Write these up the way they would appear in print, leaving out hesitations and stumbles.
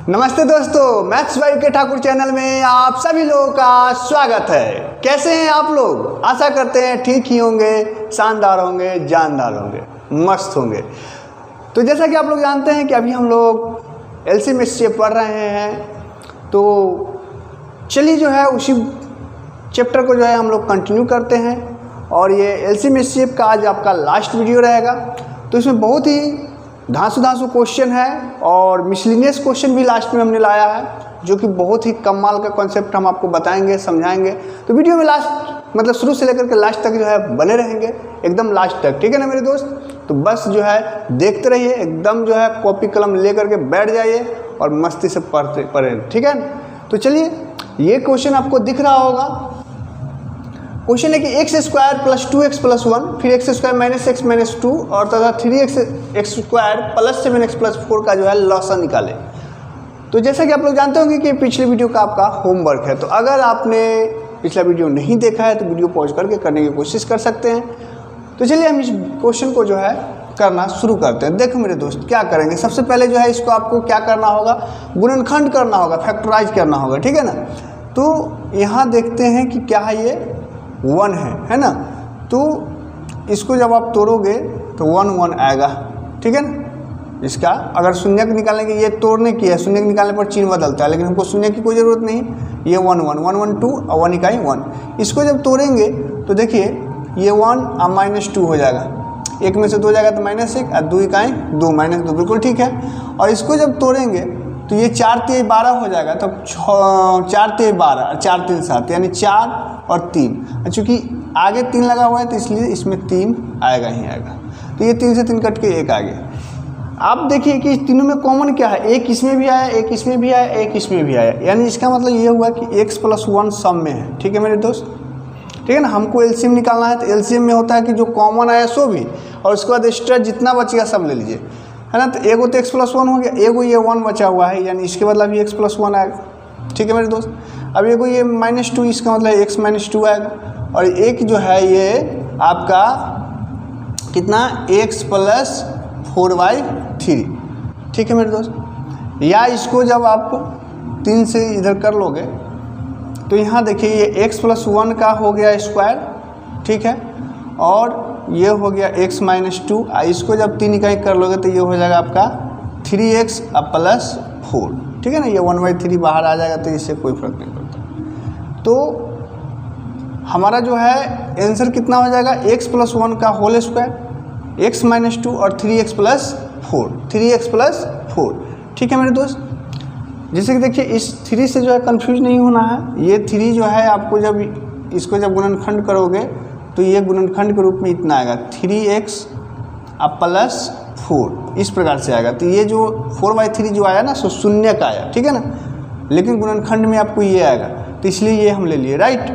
नमस्ते दोस्तों, maths by के ठाकुर चैनल में आप सभी लोगों का स्वागत है। कैसे हैं आप लोग? आशा करते हैं ठीक ही होंगे, शानदार होंगे, जानदार होंगे, मस्त होंगे। तो जैसा कि आप लोग जानते हैं कि अभी हम लोग एलसीएम एचसीएफ पढ़ रहे हैं, तो चलिए जो है उसी चैप्टर को जो है हम लोग कंटिन्यू करते हैं। और ये एलसीएम एचसीएफ का आज आपका लास्ट वीडियो रहेगा। तो इसमें बहुत ही धांसू क्वेश्चन है और मिसलिनियस क्वेश्चन भी लास्ट में हमने लाया है, जो कि बहुत ही कमाल का कॉन्सेप्ट हम आपको बताएंगे, समझाएंगे। तो वीडियो में लास्ट मतलब शुरू से लेकर के लास्ट तक जो है बने रहेंगे, एकदम लास्ट तक, ठीक है ना मेरे दोस्त? तो बस जो है देखते रहिए, एकदम जो है कॉपी कलम लेकर के बैठ जाइए और मस्ती से पढ़े, ठीक है? तो चलिए, ये क्वेश्चन आपको दिख रहा होगा। क्वेश्चन है कि x square plus 2x plus 1, फिर x square minus x minus 2 और तथा 3x square plus 7x plus 4 का जो है लॉसा निकाले। तो जैसा कि आप लोग जानते होंगे कि पिछले वीडियो का आपका होमवर्क है, तो अगर आपने पिछला वीडियो नहीं देखा है तो वीडियो पॉज करके करने की कोशिश कर सकते हैं। तो चलिए हम इस क्वेश्चन को जो है करना शुरू करते हैं। देखो मेरे दोस्त, क्या करेंगे, सबसे पहले जो है इसको आपको क्या करना होगा, गुणनखंड करना होगा, फैक्टराइज करना होगा, ठीक है ना? तो यहाँ देखते हैं कि क्या है, ये 1 है ना? तो इसको जब आप तोड़ोगे तो 1 1 आएगा, ठीक है ना? इसका अगर शून्य को निकालेंगे, ये तोड़ने की है, शून्य निकालने पर चिन्ह बदलता है, लेकिन हमको शून्य की कोई ज़रूरत नहीं। ये 1 1 1 1 2 और 1 इकाई 1। इसको जब तोड़ेंगे तो देखिए ये 1 और -2 हो जाएगा, एक में से 2 जाएगा तो -1 और 2 इकाई 2 -2, बिल्कुल ठीक है। और इसको जब तोड़ेंगे तो ये 4 3 12 हो जाएगा, तो 4 3 12 और 4 3 7, यानी 4 और 3। चूँकि आगे 3 लगा हुआ है तो इसलिए इसमें 3 आएगा ही आएगा। तो ये 3 से 3 कट के 1 आ गया। आप देखिए कि तीनों में कॉमन क्या है, एक इसमें भी आया, एक इसमें भी आया, एक इसमें भी आया, यानी इसका मतलब ये हुआ कि x + 1 सम में है, ठीक है मेरे दोस्त? ठीक है ना? हमको एलसीएम निकालना है, तो एलसीएम में होता है कि जो कॉमन आया सो भी, और उसके बाद एक्स्ट्रा जितना बचेगा सब ले लीजिए, है ना? तो एगो तो x + 1 हो गया, एगो ये 1 बचा हुआ है, यानी इसके बदला भी x + 1 आएगा, ठीक है मेरे दोस्त? अब एगो ये -2, इसका मतलब x - 2 आएगा। और एक जो है ये आपका कितना, x + 4/3, ठीक है मेरे दोस्त? या इसको जब आप 3 से इधर कर लोगे तो यहाँ देखिए ये x + 1 का हो गया स्क्वायर, ठीक है? और ये हो गया x - 2, इसको जब 3 इकाई कर लोगे तो ये हो जाएगा आपका 3x + 4, ठीक है ना? ये 1/3 बाहर आ जाएगा, तो इससे कोई फर्क नहीं पड़ता। तो हमारा जो है आंसर कितना हो जाएगा, x + 1 का होल स्क्वायर, x - 2 और 3x + 4, 3x + 4, ठीक है मेरे दोस्त? जैसे कि देखिए इस 3 से जो है कंफ्यूज नहीं होना है। ये 3 जो है आपको जब इसको जब गुणनखंड करोगे तो ये गुणनखंड के रूप में इतना आएगा, 3x + 4, इस प्रकार से आएगा। तो ये जो 4/3 जो आया ना, सो शून्य का आया, ठीक है ना? लेकिन गुणनखंड में आपको ये आएगा, तो इसलिए ये हम ले लिए, राइट?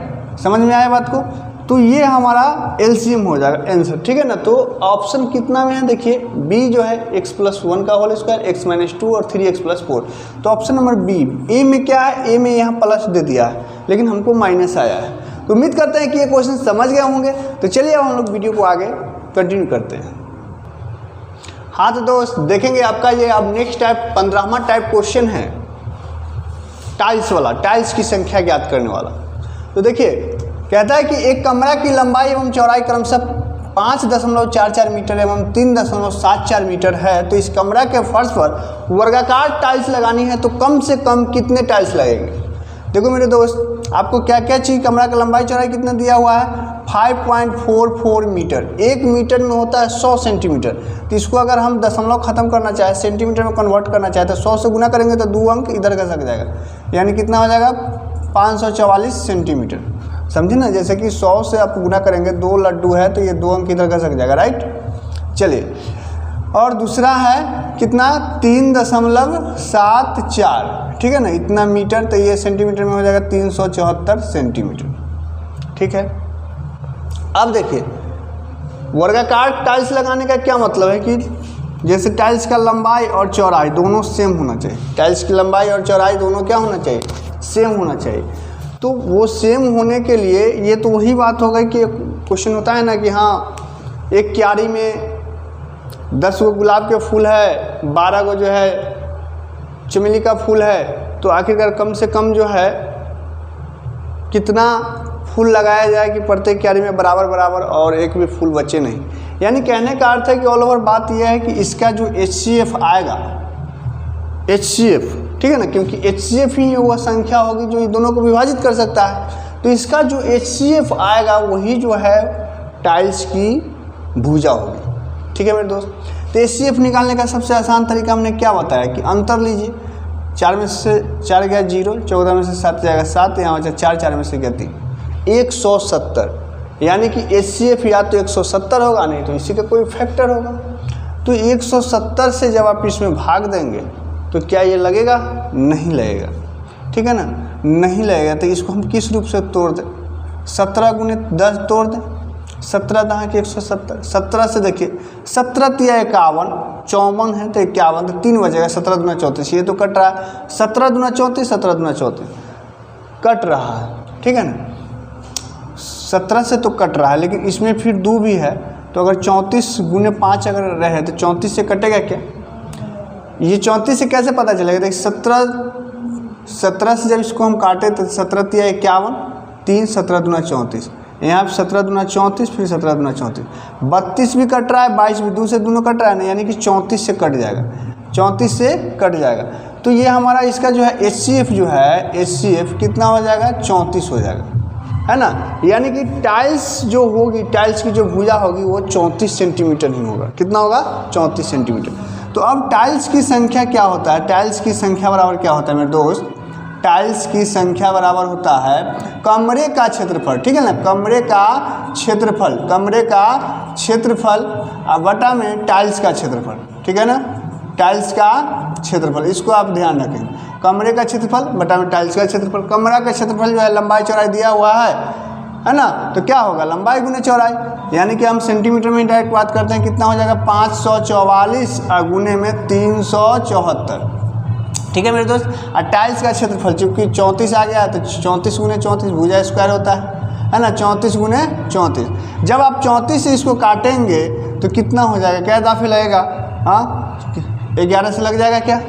समझ में आया बात को? तो ये हमारा एलसीएम हो जाएगा आंसर, ठीक है ना? तो ऑप्शन कितना में है, देखिए बी जो है x + 1 का होल स्क्वायर, x - 2 और 3x + 4। तो ऑप्शन नंबर बी। ए में क्या है, ए में यहाँ प्लस दे दिया है, लेकिन हमको माइनस आया है। तो उम्मीद करते हैं कि ये क्वेश्चन समझ गए होंगे। तो चलिए अब हम लोग वीडियो को आगे कंटिन्यू करते हैं। हाँ तो दोस्त देखेंगे आपका ये अब नेक्स्ट टाइप 15वां टाइप क्वेश्चन है, टाइल्स वाला, टाइल्स की संख्या ज्ञात करने वाला। तो देखिए कहता है कि एक कमरा की लंबाई एवं चौड़ाई क्रमशः 5.44 मीटर एवं 3.74 मीटर है। तो इस कमरा के फर्श पर वर्गाकार टाइल्स लगानी है, तो कम से कम कितने टाइल्स लगेंगे? देखो मेरे दोस्त, आपको क्या क्या चाहिए, कमरा का लंबाई चौड़ाई कितना दिया हुआ है, 5.44 मीटर। 1 मीटर में होता है 100 सेंटीमीटर। तो इसको अगर हम दशमलव खत्म करना चाहे, सेंटीमीटर में कन्वर्ट करना चाहे, तो 100 से गुना करेंगे तो 2 अंक इधर का सक जाएगा, यानी कितना हो जाएगा, 544 सेंटीमीटर। समझे ना? जैसे कि 100 से आप गुना करेंगे, 2 लड्डू है तो ये 2 अंक इधर का सक जाएगा, राइट? चलिए, और दूसरा है कितना, 3.74, ठीक है ना? इतना मीटर, तो ये सेंटीमीटर में हो जाएगा 374 सेंटीमीटर, ठीक है? अब देखिए वर्गाकार टाइल्स लगाने का क्या मतलब है कि जैसे टाइल्स का लंबाई और चौड़ाई दोनों सेम होना चाहिए। टाइल्स की लंबाई और चौड़ाई दोनों क्या होना चाहिए, सेम होना चाहिए। तो वो सेम होने के लिए ये तो वही बात हो गई कि क्वेश्चन होता है ना कि हाँ एक क्यारी में 10 गो गुलाब के फूल है, 12 गो जो है चमेली का फूल है तो आखिरकार कम से कम जो है कितना फूल लगाया जाए कि प्रत्येक क्यारी में बराबर बराबर और एक भी फूल बचे नहीं। यानी कहने का अर्थ है कि ऑल ओवर बात यह है कि इसका जो HCF आएगा, HCF, ठीक है ना, क्योंकि HCF ही वह संख्या होगी जो इन दोनों को विभाजित कर सकता है। तो इसका जो HCF आएगा वही जो है टाइल्स की भुजा होगी। ठीक है मेरे दोस्त। तो HCF निकालने का सबसे आसान तरीका हमने क्या बताया कि अंतर लीजिए, 4 में से 4 गया 0, 14 में से 7 जाएगा 7, यहाँ बचा 4, 4 में से गया 3, 170। यानी कि HCF या तो 170 होगा, नहीं तो इसी का कोई फैक्टर होगा। तो 170 से जब आप इसमें भाग देंगे तो क्या ये लगेगा? नहीं लगेगा। ठीक है ना, नहीं लगेगा। तो इसको हम किस रूप से तोड़ दें? 17 गुने 10 तोड़ दें। 17 दहाँ के 170, 17 से देखिए 17 तिया 51, 54 है तो 51, तो 3 बचेगा, 17 दूना 34, ये तो कट रहा है, 17 दूना 34, 17 दूना 34 कट रहा है। ठीक है ना, 17 से तो कट रहा है, लेकिन इसमें फिर 2 भी है, तो अगर 34 गुने 5 अगर रहे तो 34 से कटेगा क्या? ये 34 से कैसे पता चलेगा? देखिए 17 से जब इसको हम काटे तो 17 तिया 51, 3, 17 दूना 34, यहाँ पर 17 दूना 34, फिर 17 दूना 34, 32 भी कट रहा है, 22 भी, 2 से दोनों कट रहा है ना, यानी कि 34 से कट जाएगा, 34 से कट जाएगा। तो ये हमारा इसका जो है HCF जो है, HCF कितना हो जाएगा? 34 हो जाएगा, है ना। यानी कि टाइल्स जो होगी, टाइल्स की जो भुजा होगी वो 34 सेंटीमीटर ही होगा। कितना होगा? 34 सेंटीमीटर। तो अब टाइल्स की संख्या क्या होता है? टाइल्स की संख्या बराबर क्या होता है मेरे दोस्त? टाइल्स की संख्या बराबर होता है कमरे का क्षेत्रफल। ठीक है ना, कमरे का क्षेत्रफल, कमरे का क्षेत्रफल बटा में टाइल्स का क्षेत्रफल। ठीक है ना, टाइल्स का क्षेत्रफल, इसको आप ध्यान रखें। कमरे का क्षेत्रफल बटा में टाइल्स का क्षेत्रफल। कमरा का क्षेत्रफल जो है लंबाई चौड़ाई दिया हुआ है ना, तो क्या होगा? लंबाई गुने चौड़ाई, यानी कि हम सेंटीमीटर में डायरेक्ट बात करते हैं, कितना हो जाएगा? 544 गुने में 374। ठीक है मेरे दोस्त। और टाइल्स का क्षेत्रफल चूँकि 34 आ गया है तो 34 गुने 34 भुजा स्क्वायर होता है ना, 34 गुने 34। जब आप 34 से इसको काटेंगे तो कितना हो जाएगा? क्या इजाफे लगेगा? हाँ, 11 से लग जाएगा क्या?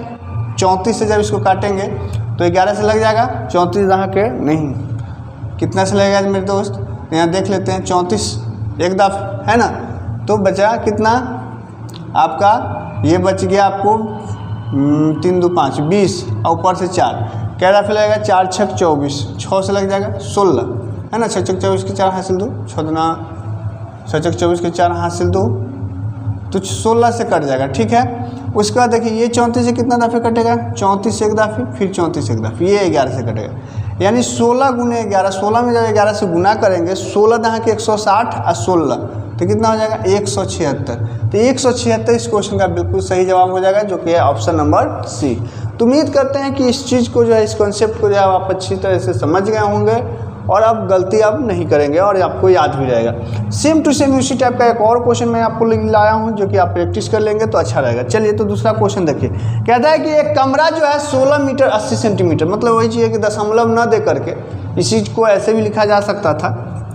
34 से जब इसको काटेंगे तो 11 से लग जाएगा, 34 यहाँ के नहीं, कितना से लगेगा मेरे दोस्त? यहाँ देख लेते हैं, 34 एक दफ़ है ना, तो बचा कितना आपका? ये बच गया आपको 3 2 5 20 और ऊपर से 4, क्या दफ़े लगेगा? 4 6 24, 6 से लग जाएगा 16, है ना। 6 6 24 के 4 हासिल 2, 6 दूना 6 6 24 के 4 हासिल 2, तो 16 से कट जाएगा। ठीक है, उसके बाद देखिए ये 34 से कितना दफ़े कटेगा? 34 से एक दफ़े, फिर 34 से एक दफ़े, ये 11 से कटेगा, यानी 16 गुने 11। 16 में जब 11 से गुना करेंगे, 16 दहाँ के 160 और 16 तो कितना हो जाएगा? 176। तो 176 इस क्वेश्चन का बिल्कुल सही जवाब हो जाएगा, जो कि है ऑप्शन नंबर सी। तो उम्मीद करते हैं कि इस चीज़ को जो है, इस कॉन्सेप्ट को जो है आप अच्छी तरह से समझ गए होंगे और अब गलती आप नहीं करेंगे और आपको याद भी रहेगा। सेम टू सेम उसी टाइप का एक और क्वेश्चन मैं आपको लाया हूं, जो कि आप प्रैक्टिस कर लेंगे तो अच्छा रहेगा। चलिए तो दूसरा क्वेश्चन देखिए। कहता है कि एक कमरा जो है 16 मीटर 80 सेंटीमीटर, मतलब वही चीज़ है कि दशमलव न दे करके इस चीज़ को ऐसे भी लिखा जा सकता था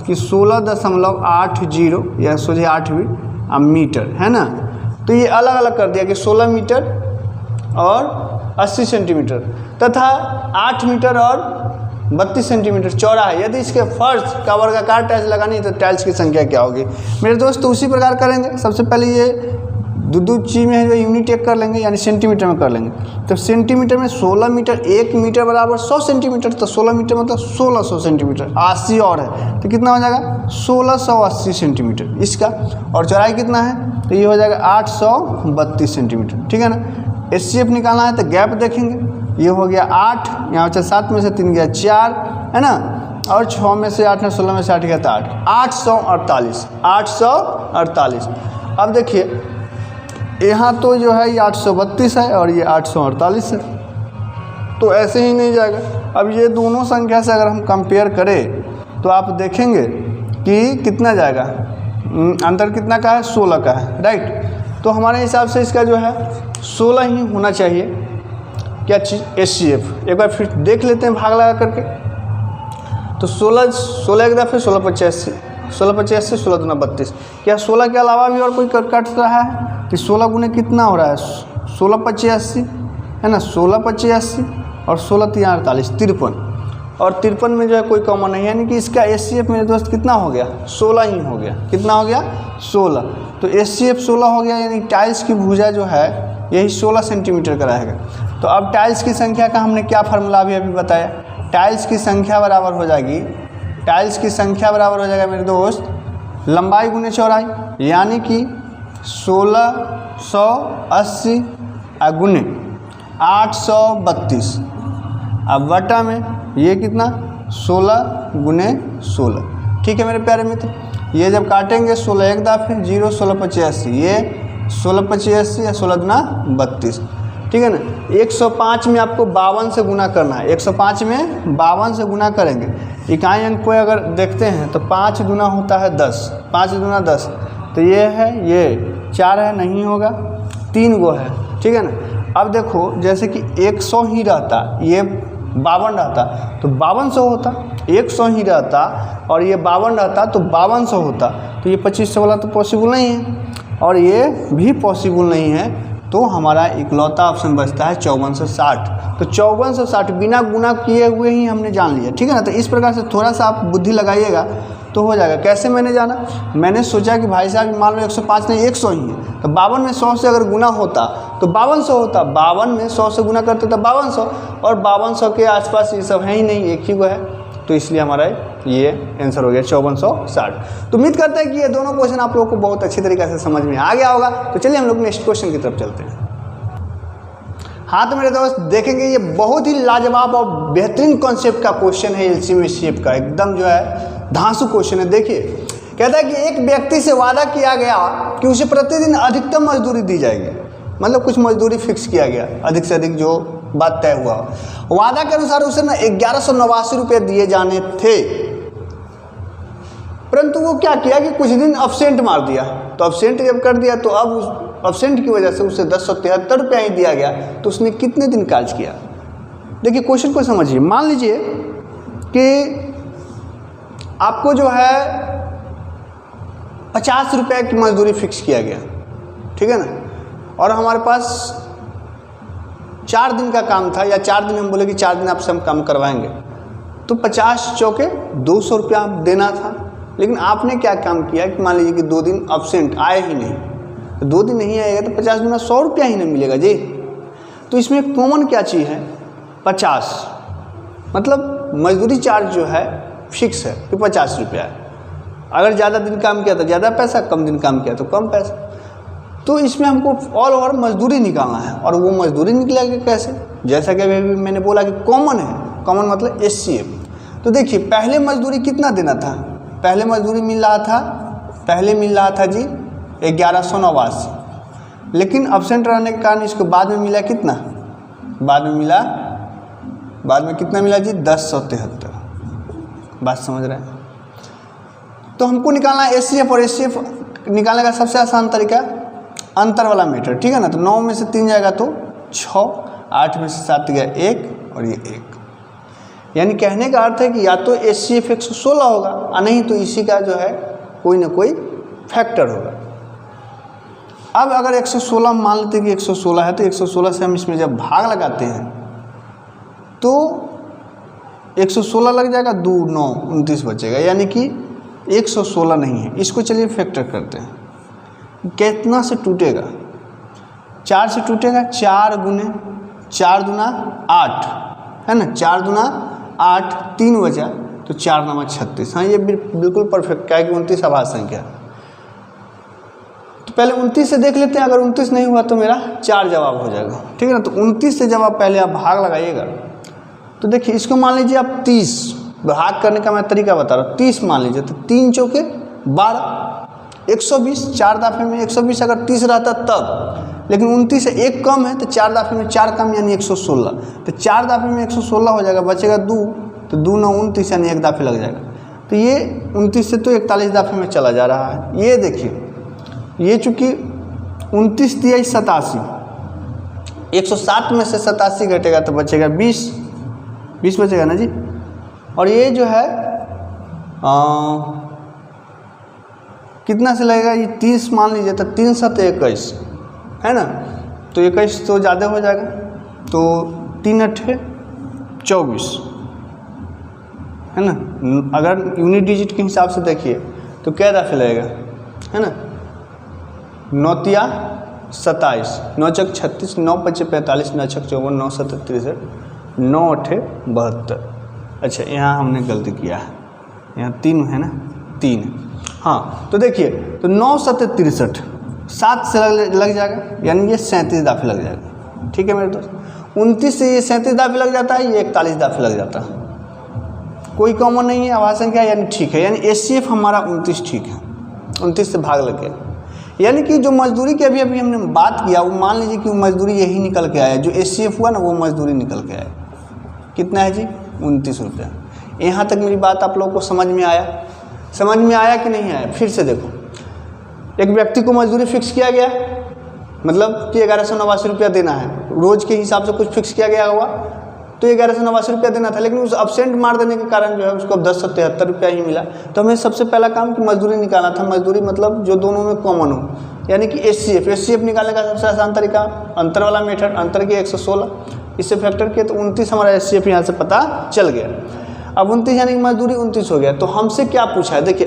कि 16.80 या सोझे 8 भी मीटर, है ना। तो ये अलग अलग कर दिया कि 16 मीटर और 80 सेंटीमीटर तथा 8 मीटर और 32 सेंटीमीटर चौड़ा है। यदि इसके फर्श का वर्गाकार टाइल्स लगानी है तो टाइल्स की संख्या क्या होगी मेरे दोस्त? तो उसी प्रकार करेंगे। सबसे पहले ये दो चीज़ में है जो यूनिट एक कर लेंगे, यानी सेंटीमीटर में कर लेंगे। तो सेंटीमीटर में 16 मीटर, 1 मीटर बराबर 100 सेंटीमीटर, तो 16 मीटर मतलब 1600 सेंटीमीटर, 80 और है तो कितना हो जाएगा? 1680 सेंटीमीटर इसका। और चौड़ाई कितना है? तो ये हो जाएगा 832 सेंटीमीटर। ठीक है ना। HCF निकालना है तो गैप देखेंगे, ये हो गया 8, यहाँ बचा 7 में से 3 गया 4, है ना, और 6 में से 8 ने 16 में से 8 गया तो 8, 848, 848। अब देखिए यहाँ तो जो है ये 832 है और ये 848 है, तो ऐसे ही नहीं जाएगा। अब ये दोनों संख्या से अगर हम कंपेयर करें तो आप देखेंगे कि कितना जाएगा, अंतर कितना का है? 16 का है, राइट। तो हमारे हिसाब से इसका जो है 16 ही होना चाहिए। क्या चीज़? HCF। एक बार फिर देख लेते हैं भाग लगा करके। तो 16 एक दफ़े 16 85, 16 85, 16 दूना 32। क्या 16 के अलावा भी और कोई कट रहा है? कि 16 गुने कितना हो रहा है? 16 85, है ना, 16 25 80 और 16 3 48 53, और 53 में जो है कोई कॉमन नहीं है, यानी कि इसका HCF मेरे दोस्त कितना हो गया, 16 ही हो गया। कितना हो गया, 16। तो HCF 16 हो गया, यानी टाइल्स की भुजा जो है यही 16 सेंटीमीटर का रहेगा। तो अब टाइल्स की संख्या का हमने क्या फार्मूला अभी बताया, टाइल्स की संख्या बराबर हो जाएगी, टाइल्स की संख्या बराबर हो जाएगा मेरे दोस्त लंबाई गुने चौड़ाई, यानी कि 1680 गुने 832, अब बटा में ये कितना 16 गुने 16। ठीक है मेरे प्यारे मित्र, ये जब काटेंगे 16 एक दाफे 0 16 25 80, ये 16 25 80 या 16 गुना 32। ठीक है ना, 105 में आपको 52 से गुना करना है, 105 में 52 से गुना करेंगे। इकाई अंक को अगर देखते हैं तो 5 गुना होता है 10, 5 गुना 10, तो ये है, ये 4 है, नहीं होगा, 3 गो है। ठीक है ना, अब देखो जैसे कि 100 ही रहता, ये 52 रहता तो 5200 होता, 100 ही रहता और ये 52 रहता तो 5200 होता, तो ये 2500 वाला तो पॉसिबल नहीं है और ये भी पॉसिबल नहीं है। तो हमारा इकलौता ऑप्शन बचता है 5460। तो 5460 बिना गुना किए हुए ही हमने जान लिया। ठीक है ना, तो इस प्रकार से थोड़ा सा आप बुद्धि लगाइएगा तो हो जाएगा। कैसे मैंने जाना, मैंने सोचा कि भाई साहब मान लो 105 नहीं 100 ही है, तो 52 में 100 से अगर गुना होता तो 5200 होता, 52 में 100 से गुना करते तो 5200, और 5200 के आसपास ये सब है ही नहीं, एक ही को है, तो इसलिए हमारा ये आंसर हो गया 5460। तो उम्मीद करते हैं कि ये दोनों क्वेश्चन आप लोगों को बहुत अच्छी तरीके से समझ में आ गया होगा। तो चलिए हम लोग नेक्स्ट क्वेश्चन की तरफ चलते हैं। हाँ तो मेरे दोस्त देखेंगे, ये बहुत ही लाजवाब और बेहतरीन कॉन्सेप्ट का क्वेश्चन है, एलसीएम एचसीएफ का, एकदम जो है धांसू क्वेश्चन है। देखिए कहता है कि एक व्यक्ति से वादा किया गया कि उसे प्रतिदिन अधिकतम मजदूरी दी जाएगी, मतलब कुछ मजदूरी फिक्स किया गया, अधिक से अधिक जो बात तय हुआ, वादा के अनुसार उसे ना 1189 रुपये दिए जाने थे, परंतु वो क्या किया कि कुछ दिन अब्सेंट मार दिया। तो अब्सेंट जब कर दिया तो अब उस अब्सेंट की वजह से उसे 1073 रुपया ही दिया गया। तो उसने कितने दिन कार्य किया। देखिए क्वेश्चन को समझिए, मान लीजिए कि आपको जो है 50 रुपये की मजदूरी फिक्स किया गया, ठीक है ना, और हमारे पास 4 दिन का काम था, या 4 दिन हम बोले कि 4 दिन आपसे हम काम करवाएंगे, तो 50 चौके 200 रुपया देना था। लेकिन आपने क्या काम किया कि मान लीजिए कि 2 दिन अब्सेंट आए ही नहीं, तो 2 दिन नहीं आएगा तो 50 गुना 100 रुपया ही नहीं मिलेगा जी। तो इसमें कॉमन क्या चीज़ है, 50, मतलब मजदूरी चार्ज जो है फिक्स है कि 50 रुपया है। अगर ज़्यादा दिन काम किया तो ज़्यादा पैसा, कम दिन काम किया तो कम पैसा। तो इसमें हमको ऑल ओवर मजदूरी निकालना है, और वो मजदूरी निकलेगी कैसे, जैसा कि अभी मैंने बोला कि कॉमन है, कॉमन मतलब एचसीएफ। तो देखिए पहले मजदूरी कितना देना था, पहले मजदूरी मिल रहा था, पहले मिल रहा था जी 1189, लेकिन अब्सेंट रहने के कारण इसको बाद में मिला कितना, बाद में कितना मिला जी 1073। बात समझ रहे हैं। तो हमको निकालना है एचसीएफ, और एचसीएफ निकालने का सबसे आसान तरीका अंतर वाला मीटर, ठीक है ना। तो 9 में से 3 जाएगा तो 6, 8 में से 7 गया 1, और ये 1, यानी कहने का अर्थ है कि या तो एचसीएफ 116 होगा, और नहीं तो इसी का जो है कोई ना कोई फैक्टर होगा। अब अगर 116 मान लेते हैं कि 116 है, तो 116 से हम इसमें जब भाग लगाते हैं तो 116 लग जाएगा, 2 9 29 बचेगा, यानी कि 116 नहीं है। इसको चलिए फैक्टर करते हैं, कितना से टूटेगा, 4 से टूटेगा, 4 गुने 4 दूना 8 है ना, 4 दूना 8, 3 बचा तो 4 9 36। हाँ ये बिल्कुल परफेक्ट है कि 29 आभाज्य संख्या। तो पहले 29 से देख लेते हैं, अगर 29 नहीं हुआ तो मेरा 4 जवाब हो जाएगा, ठीक है ना। तो 29 से जब आप पहले आप भाग लगाइएगा, तो देखिए इसको मान लीजिए आप 30, भाग करने का मैं तरीका बता रहा हूँ, 30 मान लीजिए, तो 3 चौके 12, 120, 4 दाफे में 120 अगर 30 रहता तब, लेकिन 29 से 1 कम है तो 4 दाफे में 4 कम यानी 116, तो 4 दाफे में 116 हो जाएगा, बचेगा 2, तो 2 9 29 यानी 1 दाफे लग जाएगा। तो ये 29 से तो 41 दाफे में चला जा रहा है। ये देखिए, ये चूँकि 29 दिया 87, 107 में से 87 घटेगा तो बचेगा 20 बचेगा ना जी। और ये जो है कितना से लगेगा, ये 30 मान लीजिए, तो 3 7 21 है ना, तो 21 तो ज़्यादा हो जाएगा, तो 3 अट्ठे 24 है ना। अगर यूनिट डिजिट के हिसाब से देखिए तो क्या दफे लगेगा, है ना। 9 तिया 27, 9 चक 36, 9 पचे 45, 9 छक 54, 9 सत्तर 63, 9 अट्ठे 72। अच्छा यहाँ हमने गलती किया है, यहाँ 3 है ना, 3। हाँ तो देखिए, तो 9 सत्तर 63, 7 से लग जाएगा, यानी ये 37 दाफे लग जाएगा। ठीक है मेरे दोस्त, 29 से ये 37 दाफे लग जाता है, ये 41 दाफे लग जाता है, कोई कॉमन नहीं है आवाज संख्या, यानी ठीक है। यानी HCF हमारा 29 ठीक है, 29 से भाग लग गया। यानी कि जो मजदूरी की अभी हमने बात किया, वो मान लीजिए कि मजदूरी यही निकल के आया, जो HCF हुआ ना वो मजदूरी निकल के आया। कितना है जी? 29 रुपया। यहाँ तक मेरी बात आप लोगों को समझ में आया? समझ में आया कि नहीं आया? फिर से देखो, एक व्यक्ति को मजदूरी फिक्स किया गया, मतलब कि 1189 रुपया देना है, रोज़ के हिसाब से कुछ फिक्स किया गया हुआ, तो 1189 रुपया देना था, लेकिन उस अब्सेंट मार देने के कारण जो है उसको अब 1073 रुपया ही मिला। तो हमें सबसे पहला काम कि मजदूरी निकालना था। मजदूरी मतलब जो दोनों में कॉमन हो, यानी कि HCF निकालने का सबसे आसान तरीका अंतर वाला मेथड, अंतर की 116, इससे फैक्टर किया तो 29 हमारा HCF यहाँ से पता चल गया। अब 29 यानी कि मजदूरी 29 हो गया। तो हमसे क्या पूछा है, देखिए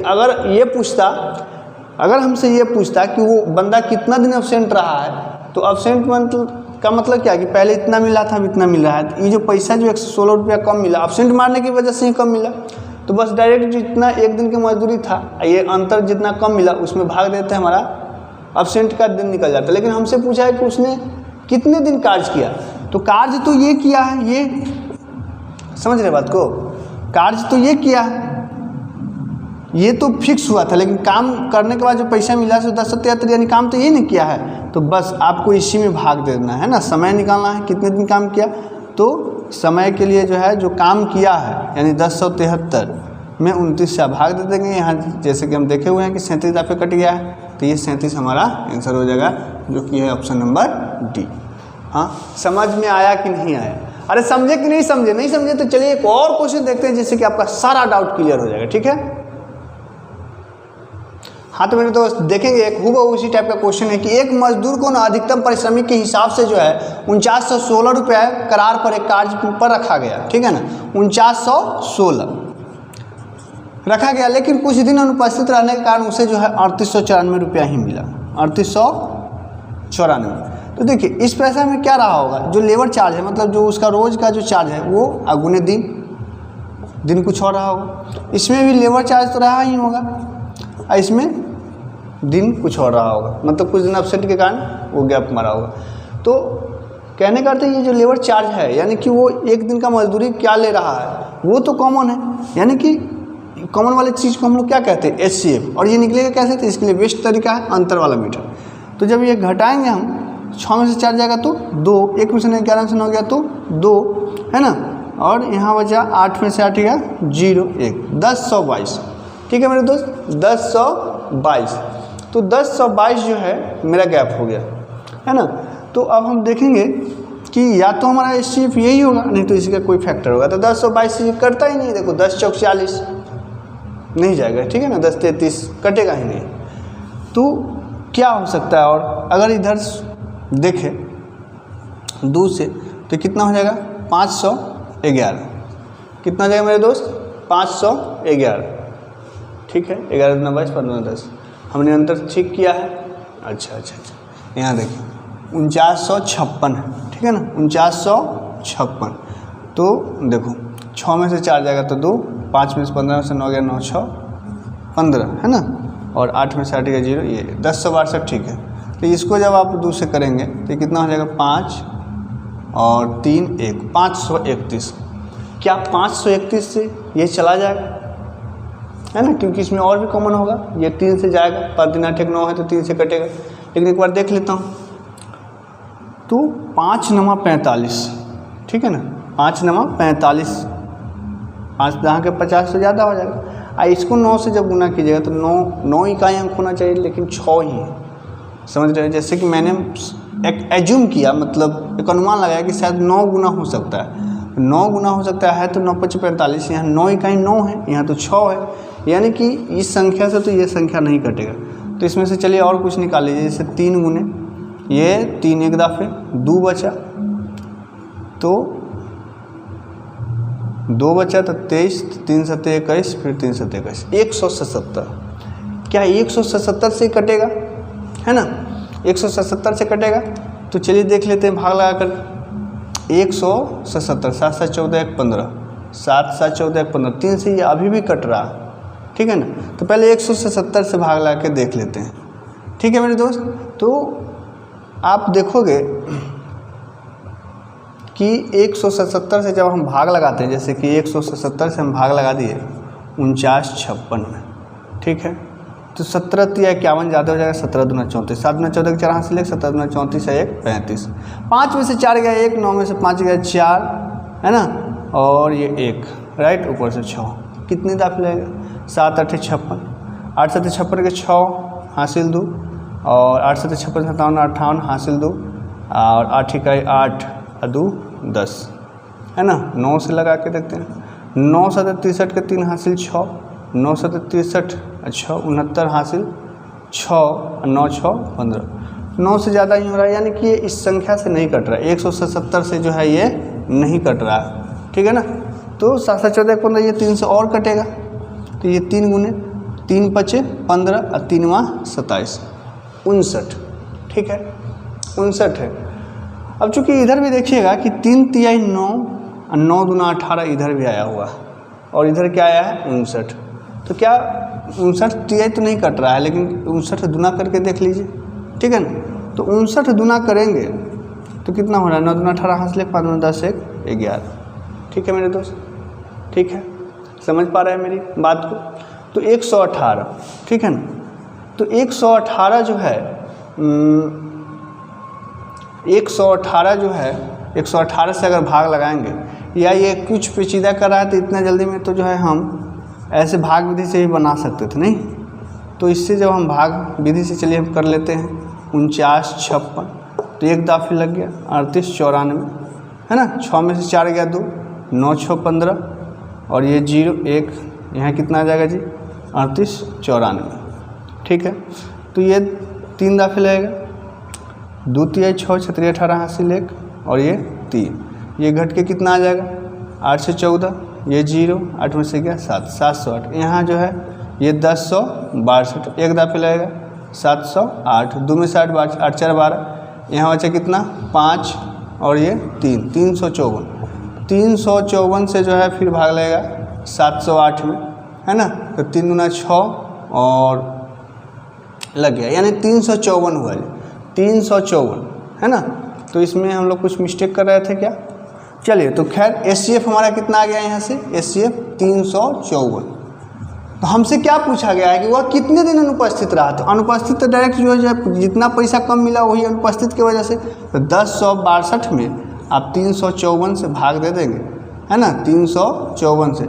अगर हमसे ये पूछता कि वो बंदा कितना दिन अब्सेंट रहा है, तो अब्सेंट का मतलब क्या है कि पहले इतना मिला था, अब इतना मिल रहा है। ये जो पैसा जो 116 रुपया कम मिला, अब्सेंट मारने की वजह से ही कम मिला, तो बस डायरेक्ट जितना एक दिन की मजदूरी था, ये अंतर जितना कम मिला उसमें भाग देते हैं, हमारा अब्सेंट का दिन निकल जाता है। लेकिन हमसे पूछा है कि उसने कितने दिन कार्य किया, तो कार्य तो ये किया है, ये समझ रहे बात को, कार्य तो ये किया है, ये तो फिक्स हुआ था, लेकिन काम करने के बाद जो पैसा मिला सो 1073, यानी काम तो ये नहीं किया है, तो बस आपको इसी में भाग दे देना है ना। समय निकालना है कितने दिन काम किया, तो समय के लिए जो है जो काम किया है यानी 1073 में 29 से भाग दे देंगे। यहाँ जैसे कि हम देखे हुए हैं कि 37 दाफे कट गया है, तो ये 37 हमारा आंसर हो जाएगा, जो कि है ऑप्शन नंबर डी। हाँ, समझ में आया कि नहीं आया? अरे समझे कि नहीं समझे? नहीं समझे तो चलिए एक और क्वेश्चन देखते हैं, जिससे कि आपका सारा डाउट क्लियर हो जाएगा। ठीक है, हाँ तो मेरे दोस्त देखेंगे, एक हूबहू उसी टाइप का क्वेश्चन है कि एक मजदूर को ना अधिकतम पारिश्रमिक के हिसाब से जो है 4916 रुपये करार पर एक कार्य पर रखा गया। ठीक है ना, 4916 रखा गया, लेकिन कुछ दिन अनुपस्थित रहने के कारण उसे जो है 3894 रुपया ही मिला, 3894। तो देखिए इस पैसा में क्या रहा होगा, जो लेबर चार्ज है, मतलब जो उसका रोज़ का जो चार्ज है वो अगुने दिन कुछ और रहा होगा। इसमें भी लेबर चार्ज तो रहा ही होगा, इसमें दिन कुछ और रहा होगा, मतलब कुछ दिन अपसेट के कारण वो गैप मारा होगा। तो कहने का अर्थ ये जो लेबर चार्ज है, यानी कि वो एक दिन का मजदूरी क्या ले रहा है, वो तो कॉमन है, यानी कि कॉमन वाली चीज़ को हम लोग क्या कहते हैं, HCF। और ये निकलेगा कैसे, तो इसके लिए बेस्ट तरीका है अंतर वाला मीटर। तो जब ये घटाएंगे हम, 6 में से 4 जाएगा तो 2, 1 में से 11 में से 9 गया तो 2, है ना, और यहाँ बचा 8 में से 8 गया 0 1, 1022। ठीक है मेरे दोस्त, 1022। तो 1022 जो है मेरा गैप हो गया, है ना। तो अब हम देखेंगे कि या तो हमारा HCF यही होगा, नहीं तो इसी का कोई फैक्टर होगा। तो 1022 करता ही नहीं, देखो 10 चौक 40 नहीं जाएगा, ठीक है ना, 10 33 कटेगा ही नहीं। तो क्या हो सकता है, और अगर इधर देखें 2 से तो कितना हो जाएगा, 511। कितना हो जाएगा मेरे दोस्त, 511। ठीक है, 11 दूना 22, 15 10, हमने अंतर ठीक किया है। अच्छा, यहाँ देखिए 4956 है, ठीक है ना, 4956। तो देखो 6 में से 4 जाएगा तो 2, 5 में से 15 में से 9 गया 9 6 15, है ना, और 8 में से 8 गया 0, ये 1062। ठीक है, तो इसको जब आप 2 से करेंगे तो कितना हो जाएगा, 5 और 3 1, 531। क्या 531 से ये चला जाएगा, है ना, क्योंकि इसमें और भी कॉमन होगा, ये 3 से जाएगा, 5 दिन 8 9 है तो 3 से कटेगा। लेकिन एक बार देख लेता हूँ, तो 5 9 45, ठीक है ना, 5 9 45, 5 यहाँ के 50 से ज़्यादा हो जाएगा। इसको 9 से जब गुना कीजिएगा तो 9 इकाई अंक होना चाहिए, लेकिन 6 ही है। समझ रहे हैं, जैसे कि मैंने एक एज्यूम किया, मतलब एक अनुमान लगाया कि शायद 9 गुना हो सकता है, 9 गुना हो सकता है, तो 9 5 45, यहाँ 9 इकाई 9 है, यहाँ तो 6 है, यानी कि इस संख्या से तो ये संख्या नहीं कटेगा। तो इसमें से चलिए और कुछ निकाल लीजिए, जैसे 3 गुने ये 3 एक दाफे 2 बचा, तो 2 बचा तो 23, 3 7 21, फिर 3 7 21, 177। क्या 177 से कटेगा, है ना, 177 से कटेगा। तो चलिए देख लेते हैं भाग लगा कर। 177, 7 7 14 1 15, 7 7 14 1 15, 3 से ये अभी भी कट रहा, ठीक है ना। तो पहले 177 से भाग लगा के देख लेते हैं, ठीक है मेरे दोस्त। तो आप देखोगे कि 177 से जब हम भाग लगाते हैं, जैसे कि 177 से हम भाग लगा दिए 49 56 में, ठीक है। तो 17 3 51 ज़्यादा हो जाएगा, 17 दूना 34, 7 दूना 14 के 4 हाथ से 7 दूना 34 है 1 35, 5 में से 4 गया 1, 9 में से 5 गया 4, है ना, और ये 1 राइट, ऊपर से 6, कितनी दाखिल आएगा, 7 8 56, 8 7 56 के 6 हासिल 2, और 8 7 56 57 58 हासिल 2, और 8 1 8 2 10, है ना। 9 से लगा के देखते हैं, 9 7 63 के 3 हासिल 6, 9 7 63 अच्छा 69 हासिल 6, 9 6 15, 9 से ज़्यादा ही हो रहा है, यानी कि ये इस संख्या से नहीं कट रहा है, 177 से जो है ये नहीं कट रहा है, ठीक है ना। तो 7 7 14 15, ये 3 से और कटेगा, तो ये 3 गुने 3 5 15 और 3 27 59, ठीक है, 59 है। अब चूंकि इधर भी देखिएगा कि 3 तिहाई 9 और 9 दूना 18 इधर भी आया हुआ, और इधर क्या आया है 59। तो क्या 59 तिहाई तो नहीं कट रहा है, लेकिन 59 दुना करके देख लीजिए, ठीक है ना। तो 59 दुना करेंगे तो कितना हो रहा है, 9 दूना 18 हासिल 5 दूना 10 1 11, ठीक है मेरे दोस्त, ठीक है, समझ पा रहे हैं मेरी बात को। तो 118, ठीक है ना। तो 118 जो है 118 जो है 118 से अगर भाग लगाएंगे, या ये कुछ पेचीदा कर रहा है तो इतना जल्दी में तो जो है हम ऐसे भाग विधि से भी बना सकते थे, नहीं। तो इससे जब हम भाग विधि से चलिए हम कर लेते हैं, 49 56, तो 1 दाखिल लग गया 38 94, है ना, 6 में से 4 गया 2, 9 6 15, और ये 0 1, यहाँ कितना आ जाएगा जी 38 94, ठीक है। तो ये 3 दाखिल आएगा, 2 तिहाई 6 6 18 हासिल 1, और ये 3, ये घट के कितना आ जाएगा 8 से 14, ये 0, 8 में से गया 7 708, यहाँ जो है ये 1062, 1 दाखिल आएगा 708, 2 में से 8 8 4 12, यहाँ बचा कितना 5, और ये 3 354, 354 से जो है फिर भाग लगेगा 708 में, है ना। तो 3 दूना 6 और लग गया, यानी 354 हुआ, 354, है ना। तो इसमें हम लोग कुछ मिस्टेक कर रहे थे क्या, चलिए। तो खैर एचसीएफ हमारा कितना आ गया यहाँ से, एचसीएफ 354। तो हमसे क्या पूछा गया है कि वह कितने दिन अनुपस्थित रहा। तो अनुपस्थित तो डायरेक्ट जो है जितना पैसा कम मिला वही अनुपस्थित की वजह से, तो 1062 में आप 354 से भाग दे देंगे, है ना। 354 से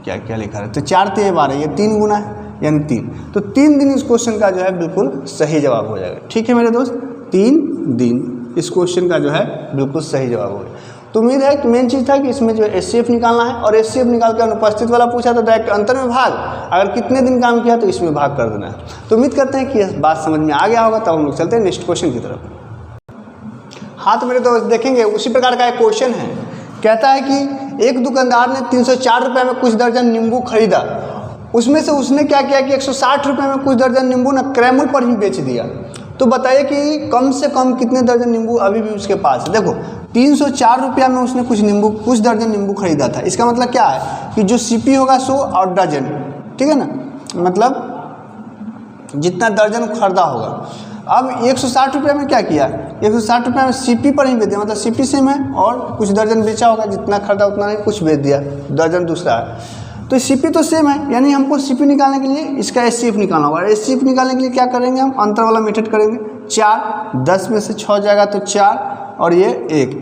क्या क्या लिखा है, तो 4 3 12, ये 3 गुना है यानी 3, तो 3 दिन इस क्वेश्चन का जो है बिल्कुल सही जवाब हो जाएगा, ठीक है मेरे दोस्त। 3 दिन इस क्वेश्चन का जो है बिल्कुल सही जवाब हो गया। तो उम्मीद है कि मेन चीज़ था कि इसमें जो एचसीएफ निकालना है, और एचसीएफ निकाल के अनुपस्थित वाला पूछा तो डायरेक्ट अंतर में भाग, अगर कितने दिन काम किया तो इसमें भाग कर देना है। तो उम्मीद करते हैं कि यह बात समझ में आ गया होगा। तब हम लोग चलते हैं नेक्स्ट क्वेश्चन की तरफ। हाँ तो मेरे दोस्त देखेंगे उसी प्रकार का एक क्वेश्चन है, कहता है कि एक दुकानदार ने 304 रुपये में कुछ दर्जन नींबू खरीदा, उसमें से उसने क्या किया कि 160 रुपये में कुछ दर्जन नींबू ना क्रैमल पर ही बेच दिया। तो बताइए कि कम से कम कितने दर्जन नींबू अभी भी उसके पास है। देखो 304 रुपया में उसने कुछ दर्जन नींबू खरीदा था, इसका मतलब क्या है कि जो सीपी होगा 100 और डजन, ठीक है ना, मतलब जितना दर्जन खरीदा होगा। अब 160 रुपये में क्या किया, 160 रुपये में सीपी पर ही बेच दिया, मतलब सीपी सेम है और कुछ दर्जन बेचा होगा, जितना खरीदा उतना नहीं, कुछ बेच दिया, दर्जन दूसरा है। तो सीपी तो सेम है, यानी हमको सीपी निकालने के लिए इसका एचसीएफ निकालना होगा। एचसीएफ निकालने के लिए क्या करेंगे, हम अंतर वाला मेथड करेंगे। 4 10 में से 6 जाएगा तो 4, और ये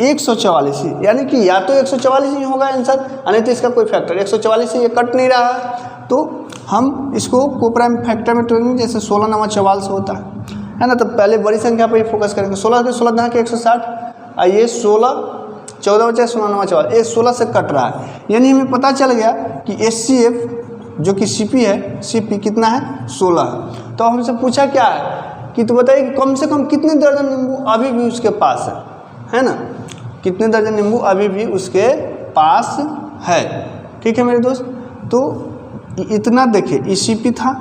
144, यानी कि या तो 144 ही होगा आंसर, नहीं तो इसका कोई फैक्टर 144 से ये कट नहीं रहा है। तो हम इसको कोप्राइम फैक्टर में करेंगे, जैसे 16 9 44 होता है ना। तो पहले बड़ी संख्या पर ही फोकस करेंगे। 16 के 16 दहा के 160, और ये 16 14 बचा 16 9 44, ये 16 से कट रहा है, यानी हमें पता चल गया कि एचसीएफ जो कि सीपी है, सीपी कितना है 16 है। तो हमसे पूछा क्या है कि तो बताइए कि कम से कम कितने दर्जन नींबू अभी भी उसके पास है ना। कितने दर्जन नींबू अभी भी उसके पास है। ठीक है मेरे दोस्त, तो इतना देखिए ईसीपी था,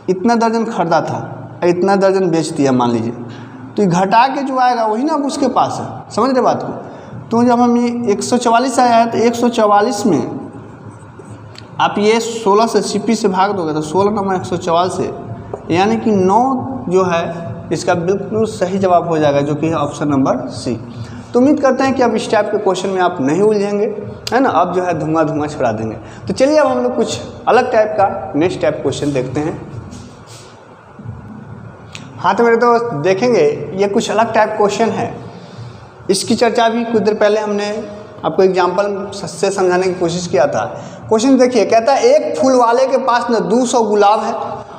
इतना दर्जन खरीदा था, इतना दर्जन बेच दिया मान लीजिए, तो ये घटा के जो आएगा वही ना अब उसके पास है। समझ रहे बात को? तो जब हम ये 144 आया है तो 144 में आप ये 16 से सीपी से भाग दोगे तो 16 नंबर 144 से, यानी कि 9 जो है इसका बिल्कुल सही जवाब हो जाएगा, जो कि है ऑप्शन नंबर सी। तो उम्मीद करते हैं कि अब इस टाइप के क्वेश्चन में आप नहीं उलझेंगे, है ना। अब जो है धुआं धुआं छुड़ा देंगे। तो चलिए अब हम लोग कुछ अलग टाइप का नेक्स्ट टाइप क्वेश्चन देखते हैं। हाँ तो मेरे दोस्त देखेंगे ये कुछ अलग टाइप क्वेश्चन है, इसकी चर्चा भी कुछ देर पहले हमने आपको एग्जाम्पल से समझाने की कोशिश किया था। क्वेश्चन देखिए, कहता है एक फूल वाले के पास न 200 गुलाब है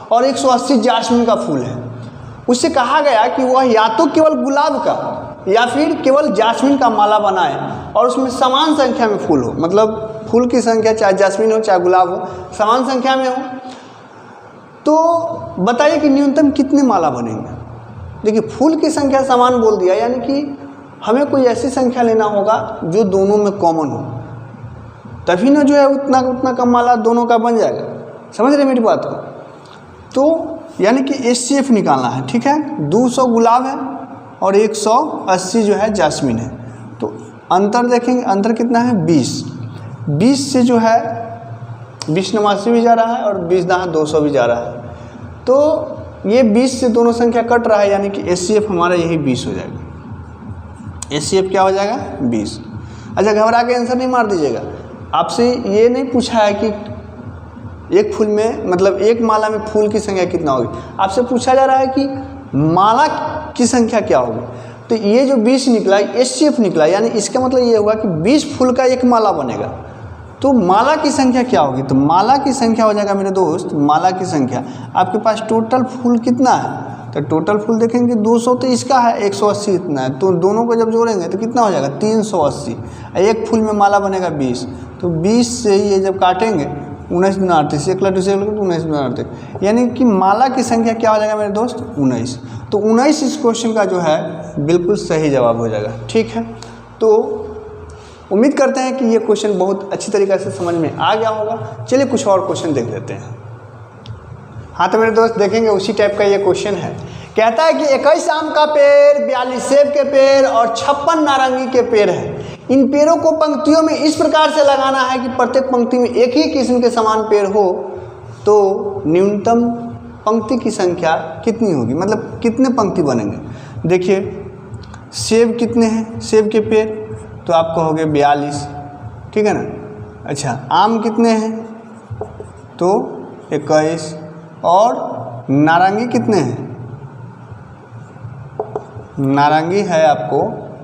और 180 जास्मिन का फूल है। उससे कहा गया कि वह या तो केवल गुलाब का या फिर केवल जास्मिन का माला बनाए और उसमें समान संख्या में फूल हो, मतलब फूल की संख्या चाहे जास्मिन हो चाहे गुलाब हो समान संख्या में हो। तो बताइए कि न्यूनतम कितने माला बनेंगे। देखिए फूल की संख्या समान बोल दिया, यानी कि हमें कोई ऐसी संख्या लेना होगा जो दोनों में कॉमन हो, तभी ना जो है उतना का माला दोनों का बन जाएगा। समझ रहे मेरी बात को? तो यानी कि HCF निकालना है। ठीक है, 200 गुलाब है और 180 जो है जास्मिन है। तो अंतर देखेंगे, अंतर कितना है 20 से जो है 20 89 भी जा रहा है और 20 दहा 200 भी जा रहा है। तो ये 20 से दोनों संख्या कट रहा है, यानी कि HCF हमारा यही 20 हो जाएगा। HCF क्या हो जाएगा 20। अच्छा घबरा के आंसर नहीं मार दीजिएगा, आपसे ये नहीं पूछा है कि एक फूल में मतलब एक माला में फूल की संख्या कितना होगी, आपसे पूछा जा रहा है कि माला की संख्या क्या होगी। तो ये जो 20 निकला HCF निकला, यानी इसका मतलब ये होगा कि 20 फूल का एक माला बनेगा। तो माला की संख्या क्या होगी? तो माला की संख्या हो जाएगा मेरे दोस्त, माला की संख्या आपके पास टोटल फूल कितना है, तो टोटल फूल देखेंगे 200 तो इसका है, 180 इतना है, तो दोनों को जब जोड़ेंगे तो कितना हो जाएगा 380। एक फूल में माला बनेगा 20, तो 20 से ये जब काटेंगे 19 दूना 38, 1 लड्डू से 1 लड्डू 19 दूना 38, यानी कि माला की संख्या क्या हो जाएगा मेरे दोस्त 19। तो 19 इस क्वेश्चन का जो है बिल्कुल सही जवाब हो जाएगा। ठीक है, तो उम्मीद करते हैं कि ये क्वेश्चन बहुत अच्छी तरीके से समझ में आ गया होगा। चलिए कुछ और क्वेश्चन देख लेते हैं। हाँ तो मेरे दोस्त देखेंगे उसी टाइप का ये क्वेश्चन है। कहता है कि 21 आम का पेड़, 42 सेब के पेड़ और 56 नारंगी के पेड़ है। इन पेड़ों को पंक्तियों में इस प्रकार से लगाना है कि प्रत्येक पंक्ति में एक ही किस्म के समान पेड़ हो, तो न्यूनतम पंक्ति की संख्या कितनी होगी, मतलब कितने पंक्ति बनेंगे। देखिए सेब कितने हैं, सेब के पेड़ तो आप कहोगे 42, ठीक है ना। अच्छा आम कितने हैं तो 21, और नारंगी कितने हैं, नारंगी है आपको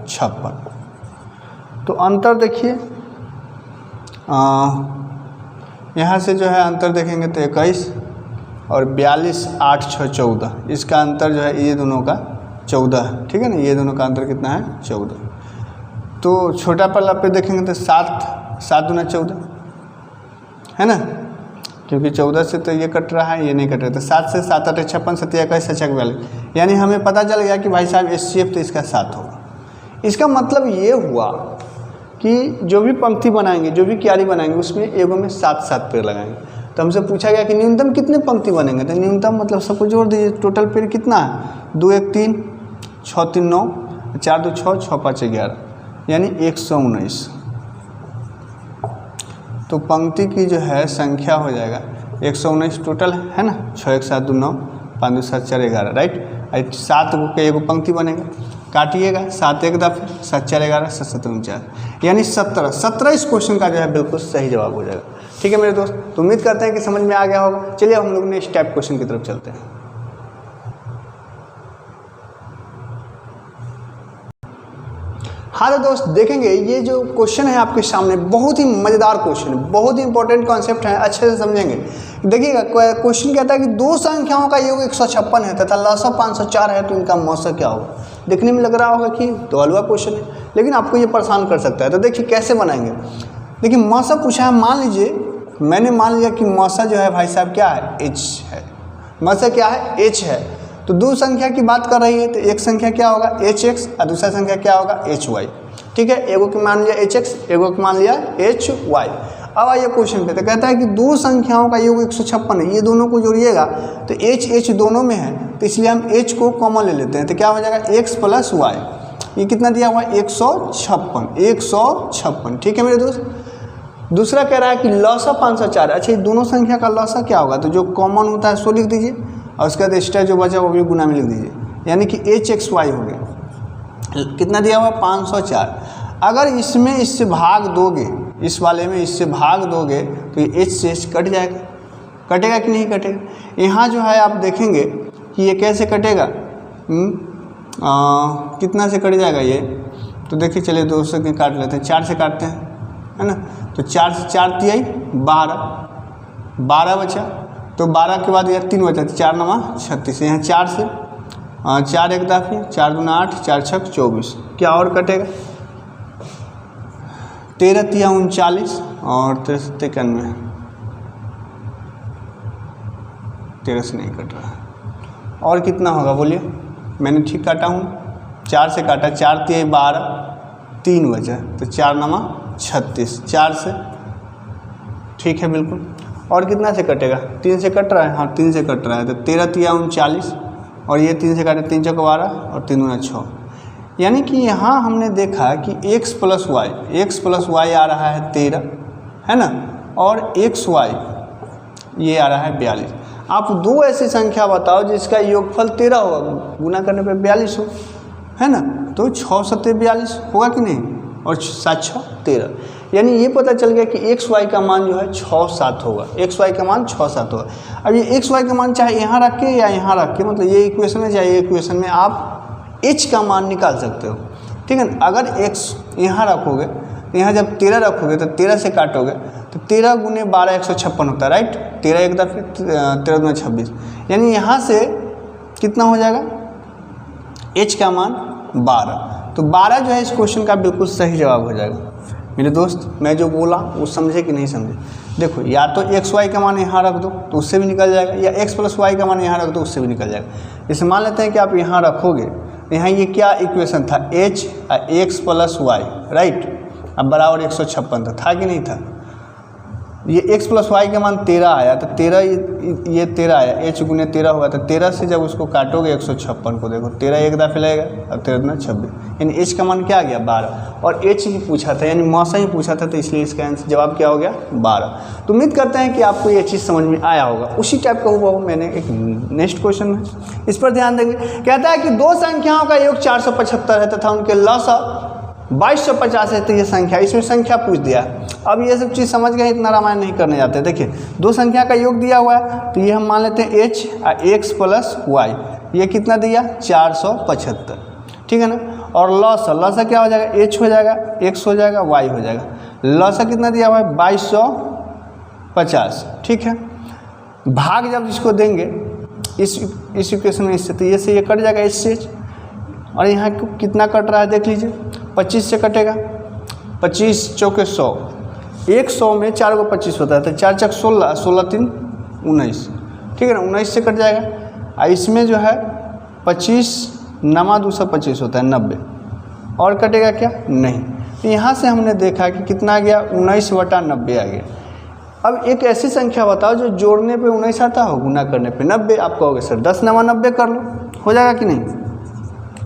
56। तो अंतर देखिए यहाँ से जो है अंतर देखेंगे तो 21 और 42, 8 6 14, इसका अंतर जो है ये दोनों का 14 है। ठीक है ना, ये दोनों का अंतर कितना है 14। तो छोटा पल्ला पे देखेंगे तो 7 दूना 14 है ना, क्योंकि 14 से तो ये कट रहा है, ये नहीं कट रहा। तो 7 से 7 8 56 7 21 7 42, यानी हमें पता चल गया कि भाई साहब HCF तो इसका 7 होगा। इसका मतलब ये हुआ कि जो भी पंक्ति बनाएंगे, जो भी क्यारी बनाएंगे, उसमें एगो में 7 पेड़ लगाएंगे। तो हमसे पूछा गया कि न्यूनतम कितने पंक्ति बनेंगे, तो न्यूनतम मतलब सबको जोड़ दीजिए। टोटल पेड़ कितना है 2 1 3 6 3 9 4 2 6 6 5 11, यानी 119। तो पंक्ति की जो है संख्या हो जाएगा 119 टोटल है ना। 6 1 7 2 9 5 2 7 4 11, राइट। 7 के एगो पंक्ति बनेगा, काटिएगा 7 1 दफे 7 4 11 7 7 49, यानी 17 इस क्वेश्चन का जो है बिल्कुल सही जवाब हो जाएगा। ठीक है मेरे दोस्त, तो उम्मीद करते हैं कि समझ में आ गया होगा। चलिए हम लोग नेक्स्ट टाइप क्वेश्चन की तरफ चलते हैं। हाँ तो दोस्त देखेंगे ये जो क्वेश्चन है आपके सामने बहुत ही मज़ेदार क्वेश्चन है, बहुत ही इंपॉर्टेंट कॉन्सेप्ट है, अच्छे से समझेंगे। देखिएगा क्वेश्चन कहता है कि दो संख्याओं का योग 156 है तथा लसा 504 है, तो इनका मौसा क्या होगा। देखने में लग रहा होगा कि तो हलवा क्वेश्चन है, लेकिन आपको ये परेशान कर सकता है। तो देखिए कैसे बनाएंगे। देखिए मौसा पूछा है, मान लीजिए मैंने मान लिया कि मौसा जो है भाई साहब क्या है h है, मौसा क्या है h है। तो दो संख्या की बात कर रही है, तो एक संख्या क्या होगा hx और दूसरा संख्या क्या होगा hy। ठीक है, एगो की मान लिया एच एक्स, एगो की मान लिया एच वाई। अब आइए क्वेश्चन पे, तो कहता है कि दो संख्याओं का योग 156 है, ये दोनों को जोड़िएगा तो एच एच दोनों में है, तो इसलिए हम एच को कॉमन ले लेते हैं, तो क्या हो जाएगा एक्स प्लस वाई। ये कितना दिया हुआ है 156, ठीक है मेरे दोस्त। दूसरा कह रहा है कि लौसा 504। अच्छा, ये दोनों संख्या का लौसा क्या होगा, तो जो कॉमन होता है सो लिख दीजिए और उसके बाद एक्स्ट्रा जो बचा वो भी गुना में लिख दीजिए, यानी कि एच एक्स वाई हो गया। कितना दिया हुआ है 504। अगर इसमें इससे भाग दोगे, इस वाले में इससे भाग दोगे तो ये एच से एच कट जाएगा, कटेगा कि नहीं कटेगा। यहाँ जो है आप देखेंगे कि ये कैसे कटेगा, कितना से कट जाएगा ये, तो देखिए चलिए 2 से काट लेते हैं, 4 से काटते हैं, है ना। तो 4 से 4 तिहाई 12 बचा, तो 12 के बाद यार 3 बचा, तो 4 9 36। यहाँ 4 से 4 एक दाफी, 4 दूना 8, 4 6 24। क्या और कटेगा 13 तिया 39 और 13 93, 13 से नहीं कट रहा। और कितना होगा बोलिए, मैंने ठीक काटा हूँ, 4 से काटा, 4 तिया 12, 3 बचा, तो 4 9 36, 4 से, ठीक है बिल्कुल। और कितना से कटेगा, 3 से कट रहा है, हाँ 3 से कट रहा है, तो 13 तिया 39 और ये 3 से काटे, 3 चौक 12 और 3 दूना 6। यानी कि यहाँ हमने देखा कि x प्लस वाई आ रहा है 13, है ना, और एक्स वाई ये आ रहा है 42। आप दो ऐसी संख्या बताओ जिसका योगफल 13 होगा, गुना करने पे 42 हो, है ना, तो 6 7 42 होगा कि नहीं, और 7 6 13। यानी ये पता चल गया कि एक्स वाई का मान जो है 6 7 होगा, एक्स वाई का मान 6 7 होगा। अब ये एक्स वाई का मान चाहे यहाँ रख के या यहाँ रख के, मतलब ये इक्वेशन में चाहे ये इक्वेशन में आप एच का मान निकाल सकते हो, ठीक है ना। अगर एक्स यहाँ रखोगे तो यहाँ जब 13 रखोगे तो 13 से काटोगे तो 13 गुने 12 156 होता है, राइट। 13 एक दफे 13 दूना 26, यानी यहाँ से कितना हो जाएगा एच का मान 12। तो 12 जो है इस क्वेश्चन का बिल्कुल सही जवाब हो जाएगा मेरे दोस्त। मैं जो बोला वो समझे कि नहीं समझे। देखो, या तो एक्स वाई का मान यहाँ रख दो तो उससे भी निकल जाएगा, या एक्स प्लस वाई का मान यहाँ रख दो उससे भी निकल जाएगा। जैसे मान लेते हैं कि आप यहाँ रखोगे, यहाँ ये क्या इक्वेशन था, H X plus Y, right. अब बराबर 156 था कि नहीं था। ये x प्लस वाई का मान 13 आया, तो 13 ये 13 आया, h गुने 13 होगा, तो 13 से जब उसको काटोगे 156 को, देखो 13 एक दफे लगेगा और 13 दूना 26, यानी h का मान क्या आ गया 12। और h ही पूछा था, यानी मौसा ही पूछा था, तो इसलिए इसका आंसर जवाब क्या हो गया 12। तो उम्मीद करते हैं कि आपको ये चीज़ समझ में आया होगा। उसी टाइप का हुआ मैंने एक नेक्स्ट क्वेश्चन है, इस पर ध्यान देंगे। कहता है कि दो संख्याओं का योग 475 है तथा उनके लौसा 2250 है, तो ये संख्या, इसमें संख्या पूछ दिया। अब ये सब चीज़ समझ गए, इतना रामायण नहीं करने जाते। देखिए, दो संख्या का योग दिया हुआ है, तो ये हम मान लेते हैं h एक्स प्लस वाई, ये कितना दिया 475, ठीक है ना। और लौसा क्या हो जाएगा, h हो जाएगा, x हो जाएगा, y हो जाएगा। लौसा कितना दिया हुआ है 2250, ठीक है। भाग जब इसको देंगे इस इक्वेशन में इससे, तो ये से ये कट जाएगा h से h, और यहाँ कितना कट रहा है देख लीजिए, 25 से कटेगा, 25 चौके 100, 100 में 4 को 25 होता है, तो 4 चक 16, 16 3 19, ठीक है ना, 19 से कट जाएगा। और इसमें जो है 25 नमा 225 होता है 90, और कटेगा क्या नहीं। तो यहाँ से हमने देखा कि कितना आ गया 19/90 आ गया। अब एक ऐसी संख्या बताओ जो जोड़ने पे 19 आता हो, गुना करने पे 90। आप कहोगे सर 10 नमा 90 कर लो, हो जाएगा कि नहीं,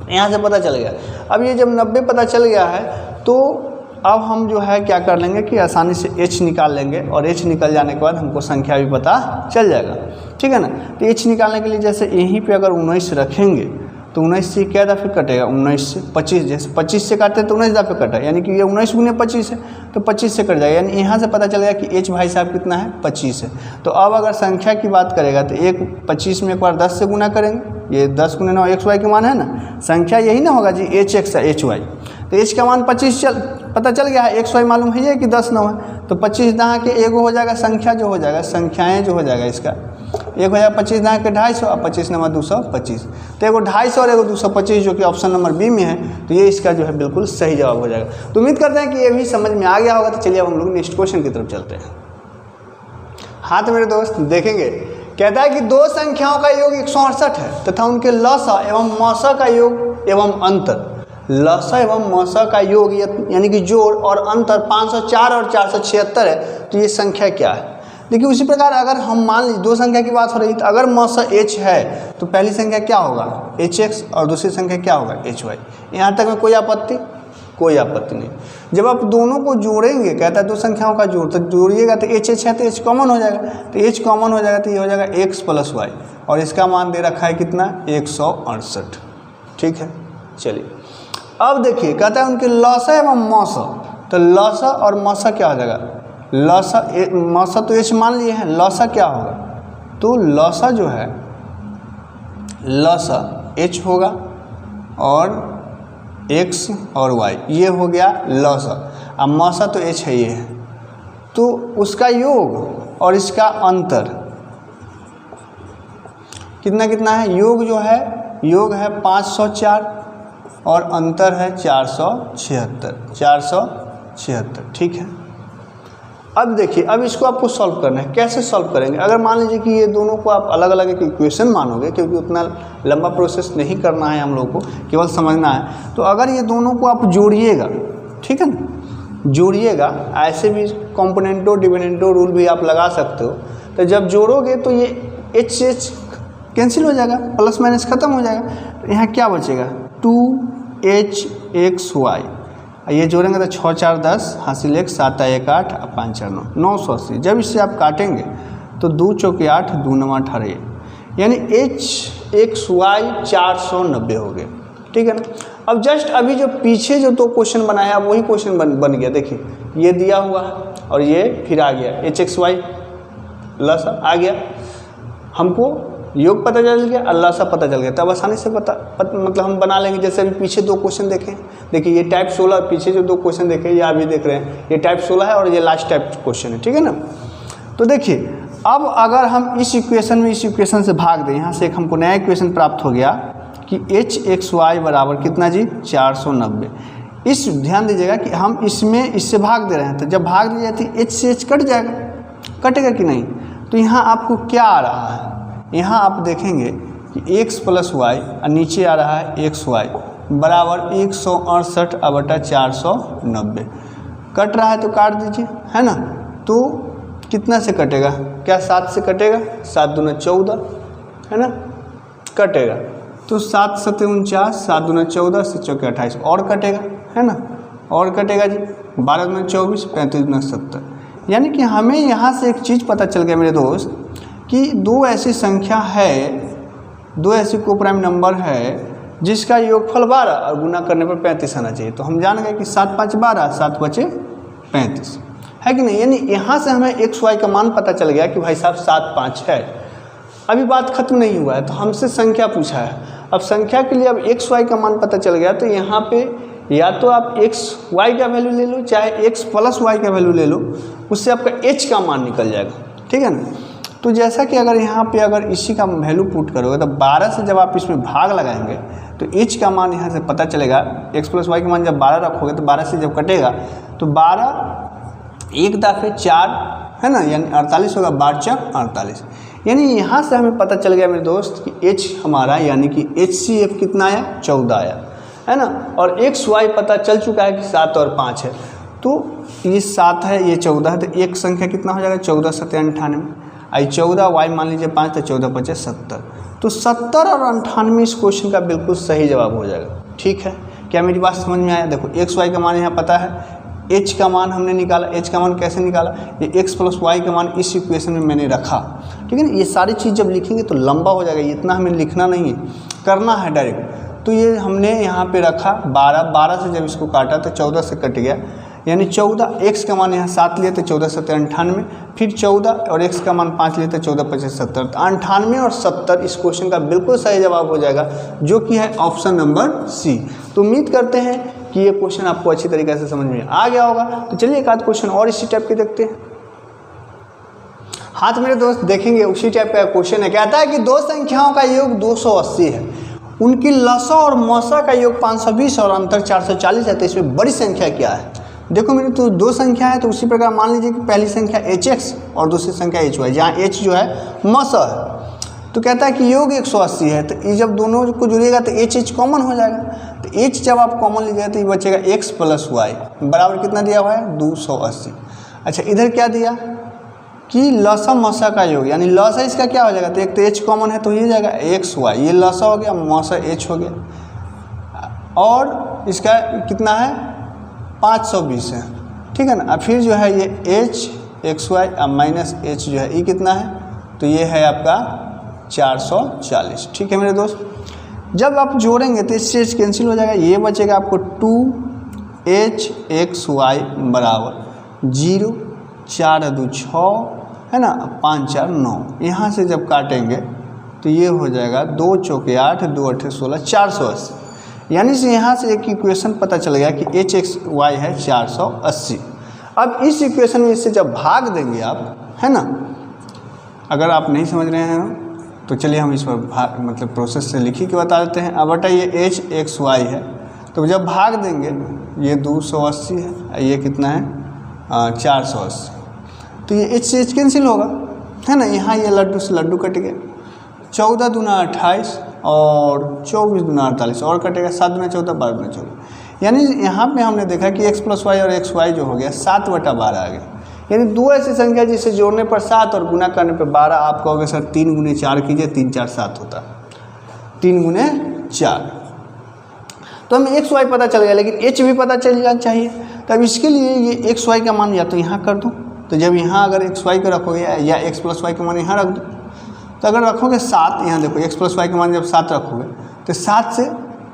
यहाँ से पता चल गया। अब ये जब 90 पता चल गया है, तो अब हम जो है क्या कर लेंगे कि आसानी से h निकाल लेंगे, और h निकल जाने के बाद हमको संख्या भी पता चल जाएगा, ठीक है ना। तो h निकालने के लिए जैसे यहीं पे अगर 19 रखेंगे तो 19 से क्या दफ़े कटेगा, 19 से 25, जैसे 25 से काटते हैं तो 19 दफ़े कटा, यानी कि ये 19 गुने 25 है, तो 25 से कट जाएगा। यानी यहाँ से पता चल गया कि h भाई साहब कितना है 25 है। तो अब अगर संख्या की बात करेगा तो 25 में एक बार 10 से गुना करेंगे, ये 10 गुने 9 एक्स वाई के मान है ना, संख्या यही ना होगा जी एच एक्स एच वाई। तो h का मान 25 पता चल गया है, एक्स वाई मालूम है कि 10 9 है, तो 25 दहाँ के एगो हो जाएगा संख्या, जो हो जाएगा संख्याएँ जो हो जाएगा इसका एक हो जाएगा 25 दहाँ के 250 और 25 नंबर 225, तो एगो 250 और एगो 225 जो कि ऑप्शन नंबर बी में है, तो ये इसका जो है बिल्कुल सही जवाब हो जाएगा। तो उम्मीद करते हैं कि ये भी समझ में आ गया होगा। तो चलिए अब हम लोग नेक्स्ट क्वेश्चन की तरफ चलते हैं। हाँ तो मेरे दोस्त देखेंगे, कहता है कि दो संख्याओं का योग 168 है तथा उनके लौसा एवं मौसा का योग एवं अंतर लसा एवं मसा का योग यानी कि जोड़ और अंतर 504 और 476 है, तो ये संख्या क्या है। देखिए उसी प्रकार अगर हम मान लीजिए दो संख्या की बात हो रही है, तो अगर मसा h है तो पहली संख्या क्या होगा hx और दूसरी संख्या क्या होगा hy। यहाँ तक में कोई आपत्ति नहीं। जब आप दोनों को जोड़ेंगे, कहता है दो संख्याओं का जोड़, तो जोड़िएगा तो hh है तो h कॉमन हो जाएगा, तो h कॉमन हो जाएगा तो ये हो जाएगा x + y और इसका मान दे रखा है कितना 168। ठीक है, चलिए अब देखिए कहता है उनके लसा एवं मसा, तो लसा और मसा क्या हो जाएगा, मसा तो h मान लिए हैं, लसा क्या होगा, तो लसा जो है लसा h होगा और x और y, ये हो गया लसा। अब मसा तो h है, ये है, तो उसका योग और इसका अंतर कितना है, योग है 504 और अंतर है 476। ठीक है, अब देखिए अब इसको आपको सॉल्व करना है। कैसे सॉल्व करेंगे, अगर मान लीजिए कि ये दोनों को आप अलग अलग एक इक्वेशन मानोगे, क्योंकि उतना लंबा प्रोसेस नहीं करना है हम लोग को, केवल समझना है। तो अगर ये दोनों को आप जोड़िएगा, ठीक है ना, जोड़िएगा, ऐसे भी कॉम्पोनेंटो डिविडेंडो रूल भी आप लगा सकते हो। तो जब जोड़ोगे तो ये एच कैंसिल हो जाएगा, प्लस माइनस खत्म हो जाएगा, तो यहाँ क्या बचेगा 2hxy, ये जोड़ेंगे तो 6 4 10 हासिल 1 7 1 8 5 4 9 980। जब इससे आप काटेंगे तो 2 चौके 8 2 9 18, यानी hxy 490 हो गए। ठीक है ना। अब जस्ट अभी जो पीछे जो दो क्वेश्चन बनाया वही क्वेश्चन बन गया। देखिए ये दिया हुआ है और ये फिर आ गया hxy लसा आ गया, हमको योग पता चल गया, अल्लाह सा पता चल गया, तब आसानी से मतलब हम बना लेंगे। जैसे अभी पीछे दो क्वेश्चन देखें, देखिए ये टाइप 16, पीछे जो दो क्वेश्चन देखे ये अभी देख रहे हैं, ये टाइप 16 है और ये लास्ट टाइप क्वेश्चन है। ठीक है ना। तो देखिए अब अगर हम इस इक्वेशन में इस इक्वेशन से भाग दें, यहाँ से एक हमको नया इक्वेशन प्राप्त हो गया कि hxy बराबर कितना जी 490। इस ध्यान दीजिएगा कि हम इससे भाग दे रहे हैं, तो जब भाग दी जाती है h से h कट जाएगा, कटेगा कि नहीं। तो यहाँ आपको क्या आ रहा है, यहाँ आप देखेंगे कि x + y और नीचे आ रहा है xy बराबर 168/490। कट रहा है तो काट दीजिए, है ना। तो कितना से कटेगा, क्या 7 से कटेगा, 7 दूना 14, है ना, कटेगा। तो 7 7 49, 7 दूना 14, 7 चौके 28 और कटेगा, है ना, और कटेगा जी 12 दूना 24, 35 दूना 70। यानी कि हमें यहाँ से एक चीज़ पता चल गया मेरे दोस्त कि दो ऐसी संख्या है, दो ऐसी कोप्राइम नंबर है जिसका योगफल 12 और गुना करने पर 35 आना चाहिए। तो हम जान गए कि 7 5 12, 7 5 35, है कि नहीं। यानी यहाँ से हमें xy का मान पता चल गया कि भाई साहब 7 5 है। अभी बात खत्म नहीं हुआ है, तो हमसे संख्या पूछा है। अब संख्या के लिए अब xy का मान पता चल गया, तो यहाँ पे या तो आप xy का वैल्यू ले लो, चाहे x + y का वैल्यू ले लो, उससे आपका h का मान निकल जाएगा। ठीक है ना। तो जैसा कि अगर यहाँ पे अगर इसी का वैल्यू पुट करोगे तो 12 से जब आप इसमें भाग लगाएंगे तो h का मान यहाँ से पता चलेगा। x + y का मान जब 12 रखोगे तो 12 से जब कटेगा तो 12 1 दाफे 4, है ना, यानी 48 होगा, 12 4 48। यानी यहाँ से हमें पता चल गया मेरे दोस्त कि h हमारा यानी कि HCF कितना आया 14 आया, है ना। और xy पता चल चुका है कि 7 और 5 है, तो ये 7 है ये 14 है, तो एक संख्या कितना हो जाएगा 14 7 98। आई 14 y मान लीजिए 5, तो 14 5 70। तो 70 और 98 इस क्वेश्चन का बिल्कुल सही जवाब हो जाएगा। ठीक है, क्या मेरी बात समझ में आया। देखो xy का मान यहाँ पता है, h का मान हमने निकाला। h का मान कैसे निकाला, ये x + y का मान इस इक्वेशन में मैंने रखा। ठीक है ना। ये सारी चीज़ जब लिखेंगे तो लंबा हो जाएगा, इतना हमें लिखना नहीं है, करना है डायरेक्ट। तो ये हमने यहाँ पे रखा 12 से जब इसको काटा तो 14 से कट गया, यानी 14। x का मान यहाँ 7 लिए तो 14 7 98, फिर 14 और x का मान 5 लिए तो 14 5 70। तो 98 और 70 इस क्वेश्चन का बिल्कुल सही जवाब हो जाएगा, जो कि है ऑप्शन नंबर सी। तो उम्मीद करते हैं कि ये क्वेश्चन आपको अच्छी तरीके से समझ में आ गया होगा। तो चलिए एक आध क्वेश्चन और इसी टाइप के देखते हैं। हाथ मेरे दोस्त देखेंगे उसी टाइप का क्वेश्चन है। कहता है कि दो संख्याओं का योग 280 है, उनकी लसा और मसा का योग 520 और अंतर 440 है, तो इसमें बड़ी संख्या क्या है। देखो मेरे तो दो संख्या है, तो उसी प्रकार मान लीजिए कि पहली संख्या hx और दूसरी संख्या hy, जहाँ h जो है मसा है। तो कहता है कि योग 180 है, तो ये जब दोनों को जुड़ेगा तो h कॉमन हो जाएगा। तो तो एच जब आप कॉमन लीजिएगा तो ये बचेगा x प्लस वाई बराबर कितना दिया हुआ है 280। अच्छा इधर क्या दिया कि लसा मसा का योग, यानी लसा इसका क्या हो जाएगा, तो एक तो h कॉमन है तो ये जाएगा एक्स वाई, ये लसा हो गया, मसा h हो गया, और इसका कितना है 520 है, ठीक है ना। अब फिर जो है ये h X Y minus h जो है ये कितना है, तो ये है आपका 440, ठीक है मेरे दोस्त। जब आप जोड़ेंगे तो इससे h कैंसिल हो जाएगा, ये बचेगा आपको 2h एक्स वाई बराबर 0, 4 2 6 है ना, 5 4 9। यहाँ से जब काटेंगे तो ये हो जाएगा 2 चौके 8, 2 8 16, 480। यानी से यहाँ से एक इक्वेशन पता चल गया कि एच एक्स वाई है 480। अब इस इक्वेशन में इससे जब भाग देंगे आप, है ना, अगर आप नहीं समझ रहे हैं तो चलिए हम इस पर मतलब प्रोसेस से लिखी के बता देते हैं। अब बटा ये एच एक्स वाई है, तो जब भाग देंगे ये 280 है, ये कितना है 480, तो ये एच से एच कैंसिल होगा, है ना। यहाँ ये लड्डू से लड्डू कट गया, 14 दूना 28 और 24 दूना 48 और कटेगा, 7 में 14 12 में 14। यानी यहाँ पे हमने देखा कि x प्लस वाई और एक्स वाई जो हो गया 7/12 आ गया। यानी दो ऐसी संख्या जिसे जोड़ने पर 7 और गुना करने पर 12, आप कहोगे सर 3 गुने 4 कीजिए, 3 4 7 होता, 3 गुने 4। तो हमें एक्स वाई पता चल गया, लेकिन एच भी पता चल जाना चाहिए। तो अब इसके लिए ये एक्स वाई का मान या तो यहाँ कर दो, तो जब यहाँ अगर एक्स वाई का रखोगे या एक्स प्लस वाई का मान यहाँ रख दो, तो अगर रखोगे 7, यहाँ देखो एक्स प्लस वाई का मान जब 7 रखोगे तो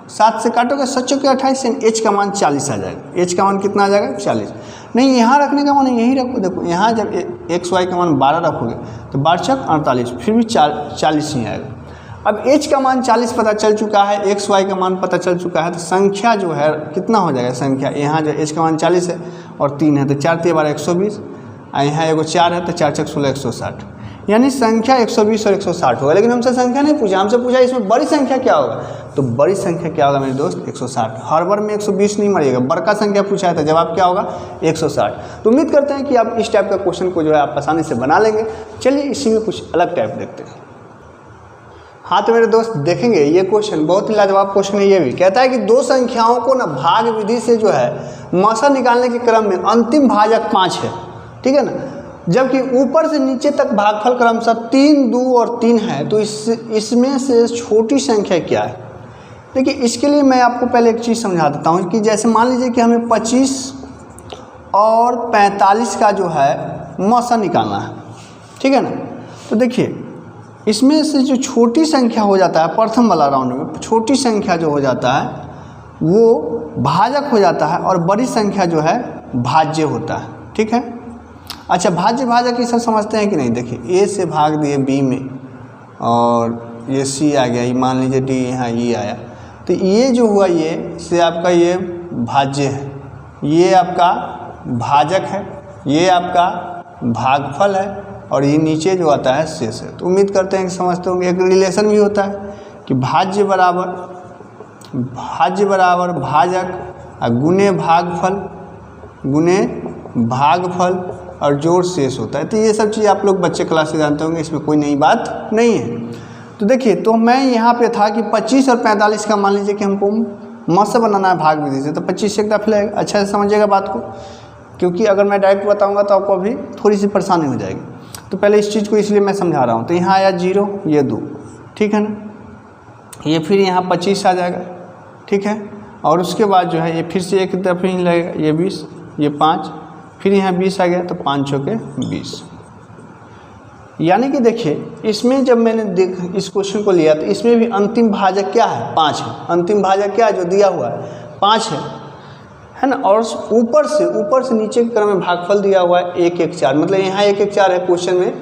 7 से काटोगे 7 चौके 28, एच का मान 40 आ जाएगा। एच का मान कितना आ जाएगा 40। नहीं यहाँ रखने का मान यही रखो, देखो यहाँ जब एक्स वाई का मान 12 रखोगे तो 12 चौक 48, फिर भी 40 ही आएगा। अब एच का मान 40 पता चल चुका है, एक्स वाई का मान पता चल चुका है, तो संख्या जो है कितना हो जाएगा, संख्या यहाँ जो एच का मान 40 है और 3 है तो 4 3 12 120, और यहाँ एगो 4 है तो 4 6 16 160, यानी संख्या 120 और 160 होगा। लेकिन हमसे संख्या नहीं पूछा, हमसे पूछा इसमें बड़ी संख्या क्या होगा, तो बड़ी संख्या क्या होगा मेरे दोस्त 160। हर बार में 120 नहीं मरिएगा, बड़का संख्या पूछा है तो जवाब क्या होगा 160। तो उम्मीद करते हैं कि आप इस टाइप का क्वेश्चन को जो है आप आसानी से बना लेंगे। चलिए इसी में कुछ अलग टाइप देखते हैं। हाँ तो मेरे दोस्त देखेंगे ये क्वेश्चन बहुत ही लाजवाब क्वेश्चन है। ये भी कहता है कि दो संख्याओं को ना भाग विधि से जो है मसा निकालने के क्रम में अंतिम भाजक 5 है, ठीक है ना, जबकि ऊपर से नीचे तक भागफल क्रमशः 3 2 और 3 है, तो इसमें से छोटी संख्या क्या है। देखिए इसके लिए मैं आपको पहले एक चीज़ समझा देता हूँ कि जैसे मान लीजिए कि हमें 25 और 45 का जो है मसा निकालना है, ठीक है ना। तो देखिए इसमें से जो छोटी संख्या हो जाता है प्रथम वाला राउंड में, छोटी संख्या जो हो जाता है वो भाजक हो जाता है और बड़ी संख्या जो है भाज्य होता है, ठीक है। अच्छा भाज्य भाजक ये सब समझते हैं कि नहीं। देखिए ए से भाग दिए बी में और ये सी आ गया, ये मान लीजिए डी यहाँ ये आया, तो ये जो हुआ ये से आपका ये भाज्य है, ये आपका भाजक है, ये आपका भागफल है और ये नीचे जो आता है शेष है। तो उम्मीद करते हैं कि समझते होंगे। एक रिलेशन भी होता है कि भाज्य बराबर भाजक गुने भागफल और जोड़ शेष होता है। तो ये सब चीज़ आप लोग बच्चे क्लास से जानते होंगे, इसमें कोई नई बात नहीं है। तो देखिए तो मैं यहाँ पे था कि 25 और 45 का मान लीजिए कि हमको मसा बनाना है भाग विधि से, तो 25 से एक दफा लगेगा। अच्छा से समझिएगा बात को, क्योंकि अगर मैं डायरेक्ट बताऊँगा तो आपको अभी थोड़ी सी परेशानी हो जाएगी। तो पहले इस चीज़ को इसलिए मैं समझा रहा हूँ। तो यहाँ आया 0, ये 2, ठीक है ना, ये फिर यहाँ 25 आ जाएगा, ठीक है, और उसके बाद जो है ये फिर से एक तरफ ही लगेगा, ये 20, ये 5, फिर यहाँ 20 आ गया, तो 5 चौके 20। यानी कि देखिए इसमें जब मैंने इस क्वेश्चन को लिया तो इसमें भी अंतिम भाजक क्या है 5 है। अंतिम भाजक क्या है जो दिया हुआ है 5 है ना, और ऊपर से नीचे के क्रम में भागफल दिया हुआ है 1 1 4, मतलब यहाँ 1 1 4 है, क्वेश्चन में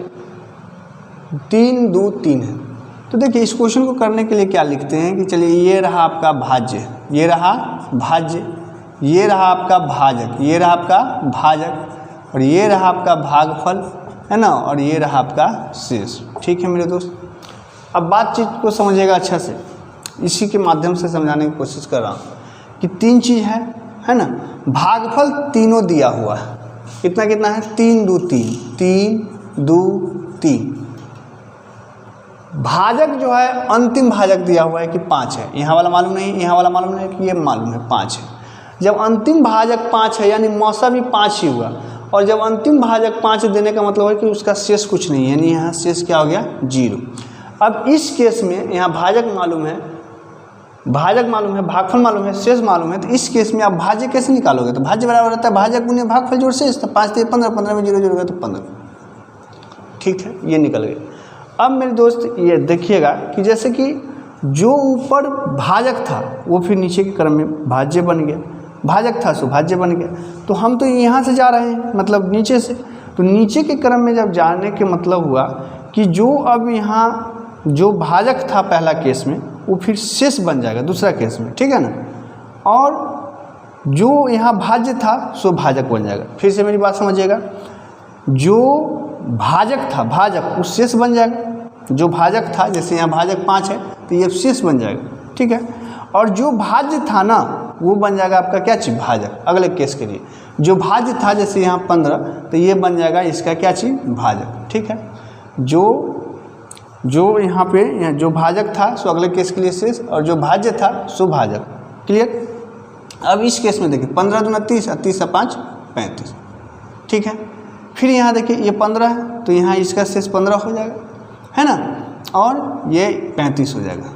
3 2 3 है। तो देखिए इस क्वेश्चन को करने के लिए क्या लिखते हैं कि चलिए ये रहा आपका भाज्य, ये रहा भाज्य, ये रहा आपका भाजक, ये रहा आपका भाजक और ये रहा आपका भागफल, है ना, और ये रहा आपका शेष, ठीक है मेरे दोस्त। अब बातचीत को समझिएगा अच्छा से, इसी के माध्यम से समझाने की कोशिश कर रहा हूँ कि 3 चीज़ है ना, भागफल तीनों दिया हुआ है, कितना कितना है 3 2 3, 3 2 3, भाजक जो है अंतिम भाजक दिया हुआ है कि 5 है, यहाँ वाला मालूम नहीं, यहाँ वाला मालूम नहीं कि ये मालूम है 5 है। जब अंतिम भाजक 5 है यानी मौसा भी 5 ही हुआ, और जब अंतिम भाजक 5 देने का मतलब है कि उसका शेष कुछ नहीं है, यानी यहाँ शेष क्या हो गया 0। अब इस केस में यहाँ भाजक मालूम है, भागफल मालूम है, शेष मालूम है, तो इस केस में आप भाज्य कैसे निकालोगे? तो भाज्य बराबर रहता है भाजक गुने भागफल जोड़ शेष, तो 5 3 15, 15 में 0 जोड़ोगे तो 15। ठीक है, ये निकल गया। अब मेरे दोस्त ये देखिएगा कि जैसे कि जो ऊपर भाजक था वो फिर नीचे के क्रम में भाज्य बन गया, भाजक था सो भाज्य बन गया। तो हम तो यहाँ से जा रहे हैं मतलब नीचे से, तो नीचे के क्रम में जब जाने के मतलब हुआ कि जो अब यहाँ जो भाजक था पहला केस में वो फिर शेष बन जाएगा दूसरा केस में, ठीक है ना, और जो यहाँ भाज्य था सो भाजक बन जाएगा। फिर से मेरी बात समझिएगा, जो भाजक था भाजक वो शेष बन जाएगा, जो भाजक था जैसे यहाँ भाजक 5 है तो ये शेष बन जाएगा, ठीक है, और जो भाज्य था ना वो बन जाएगा आपका क्या चीज़ भाजक। अगले केस के लिए जो भाज्य था जैसे यहाँ 15 तो ये बन जाएगा इसका क्या चीज़ भाजक, ठीक है। जो यहाँ पे जो भाजक था सो अगले केस के लिए शेष, और जो भाज्य था सो भाजक। क्लियर। अब इस केस में देखिए 15 दूना 30 और 30 से 5 35, ठीक है। फिर यहाँ देखिए ये 15 है तो यहाँ इसका शेष 15 हो जाएगा, है ना, और ये 35 हो जाएगा।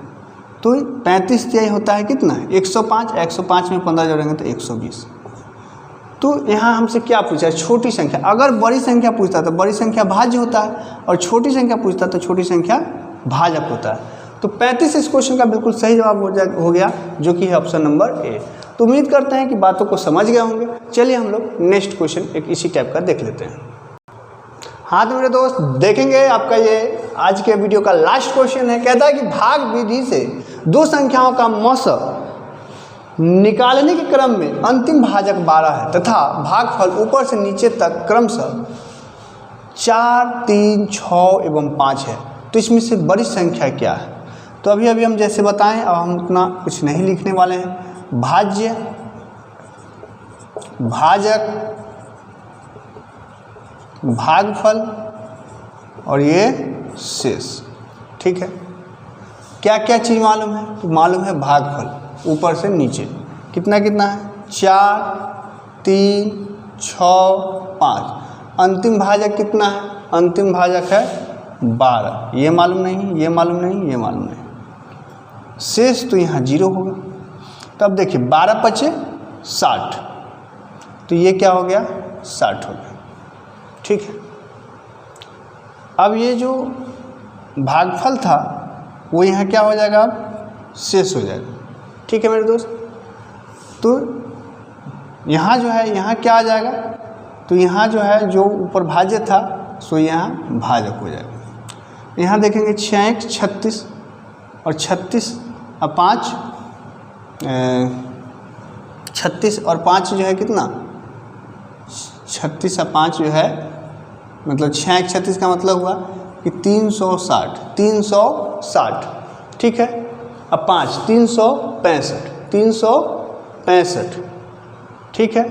तो 35 यही होता है कितना 105, 105 में 15 जोड़ेंगे तो 120। तो यहाँ हमसे क्या पूछा है छोटी संख्या। अगर बड़ी संख्या पूछता तो बड़ी संख्या भाज्य होता है, और छोटी संख्या पूछता तो छोटी संख्या भाजक होता है। तो 35 इस क्वेश्चन का बिल्कुल सही जवाब हो गया, जो कि है ऑप्शन नंबर ए। तो उम्मीद करते हैं कि बातों को समझ गए होंगे। चलिए हम लोग नेक्स्ट क्वेश्चन एक इसी टाइप का देख लेते हैं। हाँ तो मेरे दोस्त देखेंगे आपका ये आज के वीडियो का लास्ट क्वेश्चन है। कहता है कि भाग विधि से दो संख्याओं का मौसा निकालने के क्रम में अंतिम भाजक 12 है तथा भागफल ऊपर से नीचे तक क्रमशः 4, 3, 6 एवं 5 है, तो इसमें से बड़ी संख्या क्या है? तो अभी हम जैसे बताएं, अब हम उतना कुछ नहीं लिखने वाले हैं। भाज्य, भाजक, भागफल और ये शेष, ठीक है। क्या क्या चीज़ मालूम है? तो मालूम है भागफल ऊपर से नीचे कितना कितना है 4, 3, 6, 5। अंतिम भाजक कितना है? अंतिम भाजक है 12। ये मालूम नहीं, ये मालूम नहीं, ये मालूम नहीं। शेष तो यहाँ 0 होगा। तो अब देखिए 12 पचे 60, तो ये क्या हो गया 60 हो गया, ठीक है। अब ये जो भागफल था वो यहाँ क्या हो जाएगा, अब शेष हो जाएगा, ठीक है मेरे दोस्त। तो यहाँ जो है यहाँ क्या आ जाएगा, तो यहाँ जो है जो ऊपर भाज्य था सो यहाँ भाजक हो जाएगा। यहाँ देखेंगे 6 36 और 36 और 5 36 और 5 जो है कितना 36 और 5 जो है मतलब 6 36 का मतलब हुआ कि 360, ठीक है। अब 5 365, ठीक है।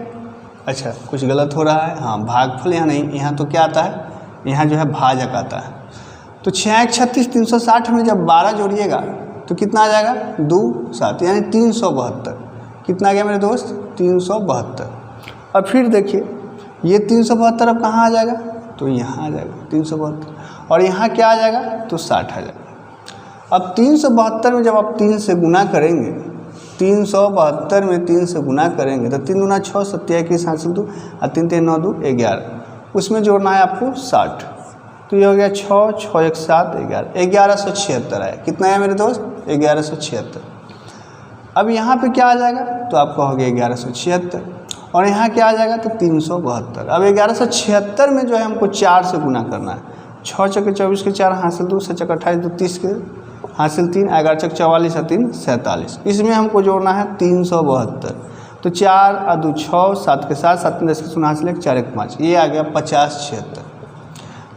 अच्छा कुछ गलत हो रहा है, हाँ भागफल यहाँ नहीं, यहाँ तो क्या आता है, यहाँ जो है भाजक आता है। तो 6 36 360 में जब 12 जोड़िएगा तो कितना आ जाएगा 2 7 यानी 372। कितना आ गया मेरे दोस्त 372। और फिर देखिए ये 372 अब कहाँ आ जाएगा, तो यहाँ आ जाएगा 372, और यहाँ क्या आ जाएगा तो 60 आ जाएगा। अब 372 में जब आप 3 से गुना करेंगे, 372 में 3 से गुना करेंगे तो 3 दूना 6 7 21 हासिल 2 और 3 3 9 2 11। उसमें जोड़ना है आपको 60, तो ये हो गया 6 6 1 7 11 1176 आया। कितना है मेरे दोस्त 1176। अब यहाँ पे क्या आ जाएगा, तो आपका हो गया 1176, और यहाँ क्या आ जाएगा तो 372। अब 1176 में जो है हमको 4 से गुना करना है। 6 चौके 24 के 4 हासिल 2 7 28 2 30 के हासिल 3 11 चौक 44 और 3 47। इसमें हमको जोड़ना है 372। तो 4 और 2 6 7 के 7 7 10 के 0 हासिल 1 4 1 5, ये आ गया 50 76।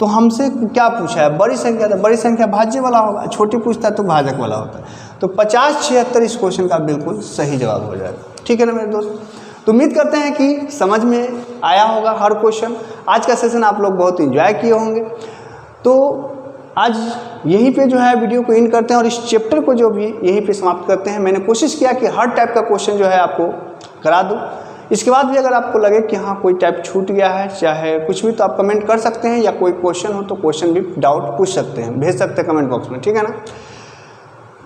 तो हमसे क्या पूछा है बड़ी संख्या, तो बड़ी संख्या भाज्य वाला होगा, छोटी पूछता तो भाजक वाला होता है। तो 50 76 इस क्वेश्चन का बिल्कुल सही जवाब हो जाएगा, ठीक है ना मेरे दोस्त। तो उम्मीद करते हैं कि समझ में आया होगा हर क्वेश्चन। आज का सेशन आप लोग बहुत इंजॉय किए होंगे। तो आज यहीं पे जो है वीडियो को इन करते हैं और इस चैप्टर को जो भी यहीं पे समाप्त करते हैं। मैंने कोशिश किया कि हर टाइप का क्वेश्चन जो है आपको करा दूँ। इसके बाद भी अगर आपको लगे कि हाँ कोई टाइप छूट गया है, चाहे कुछ भी, तो आप कमेंट कर सकते हैं, या कोई क्वेश्चन हो तो क्वेश्चन भी डाउट पूछ सकते हैं, भेज सकते हैं कमेंट बॉक्स में, ठीक है ना।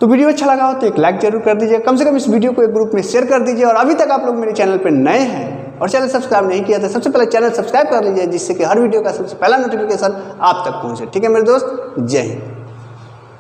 तो वीडियो अच्छा लगा हो तो एक लाइक जरूर कर दीजिए, कम से कम इस वीडियो को एक ग्रुप में शेयर कर दीजिए। और अभी तक आप लोग मेरे चैनल पर नए हैं और चैनल सब्सक्राइब नहीं किया तो सबसे पहले चैनल सब्सक्राइब कर लीजिए, जिससे कि हर वीडियो का सबसे पहला नोटिफिकेशन आप तक पहुंचे। ठीक है मेरे दोस्त, जय हिंद।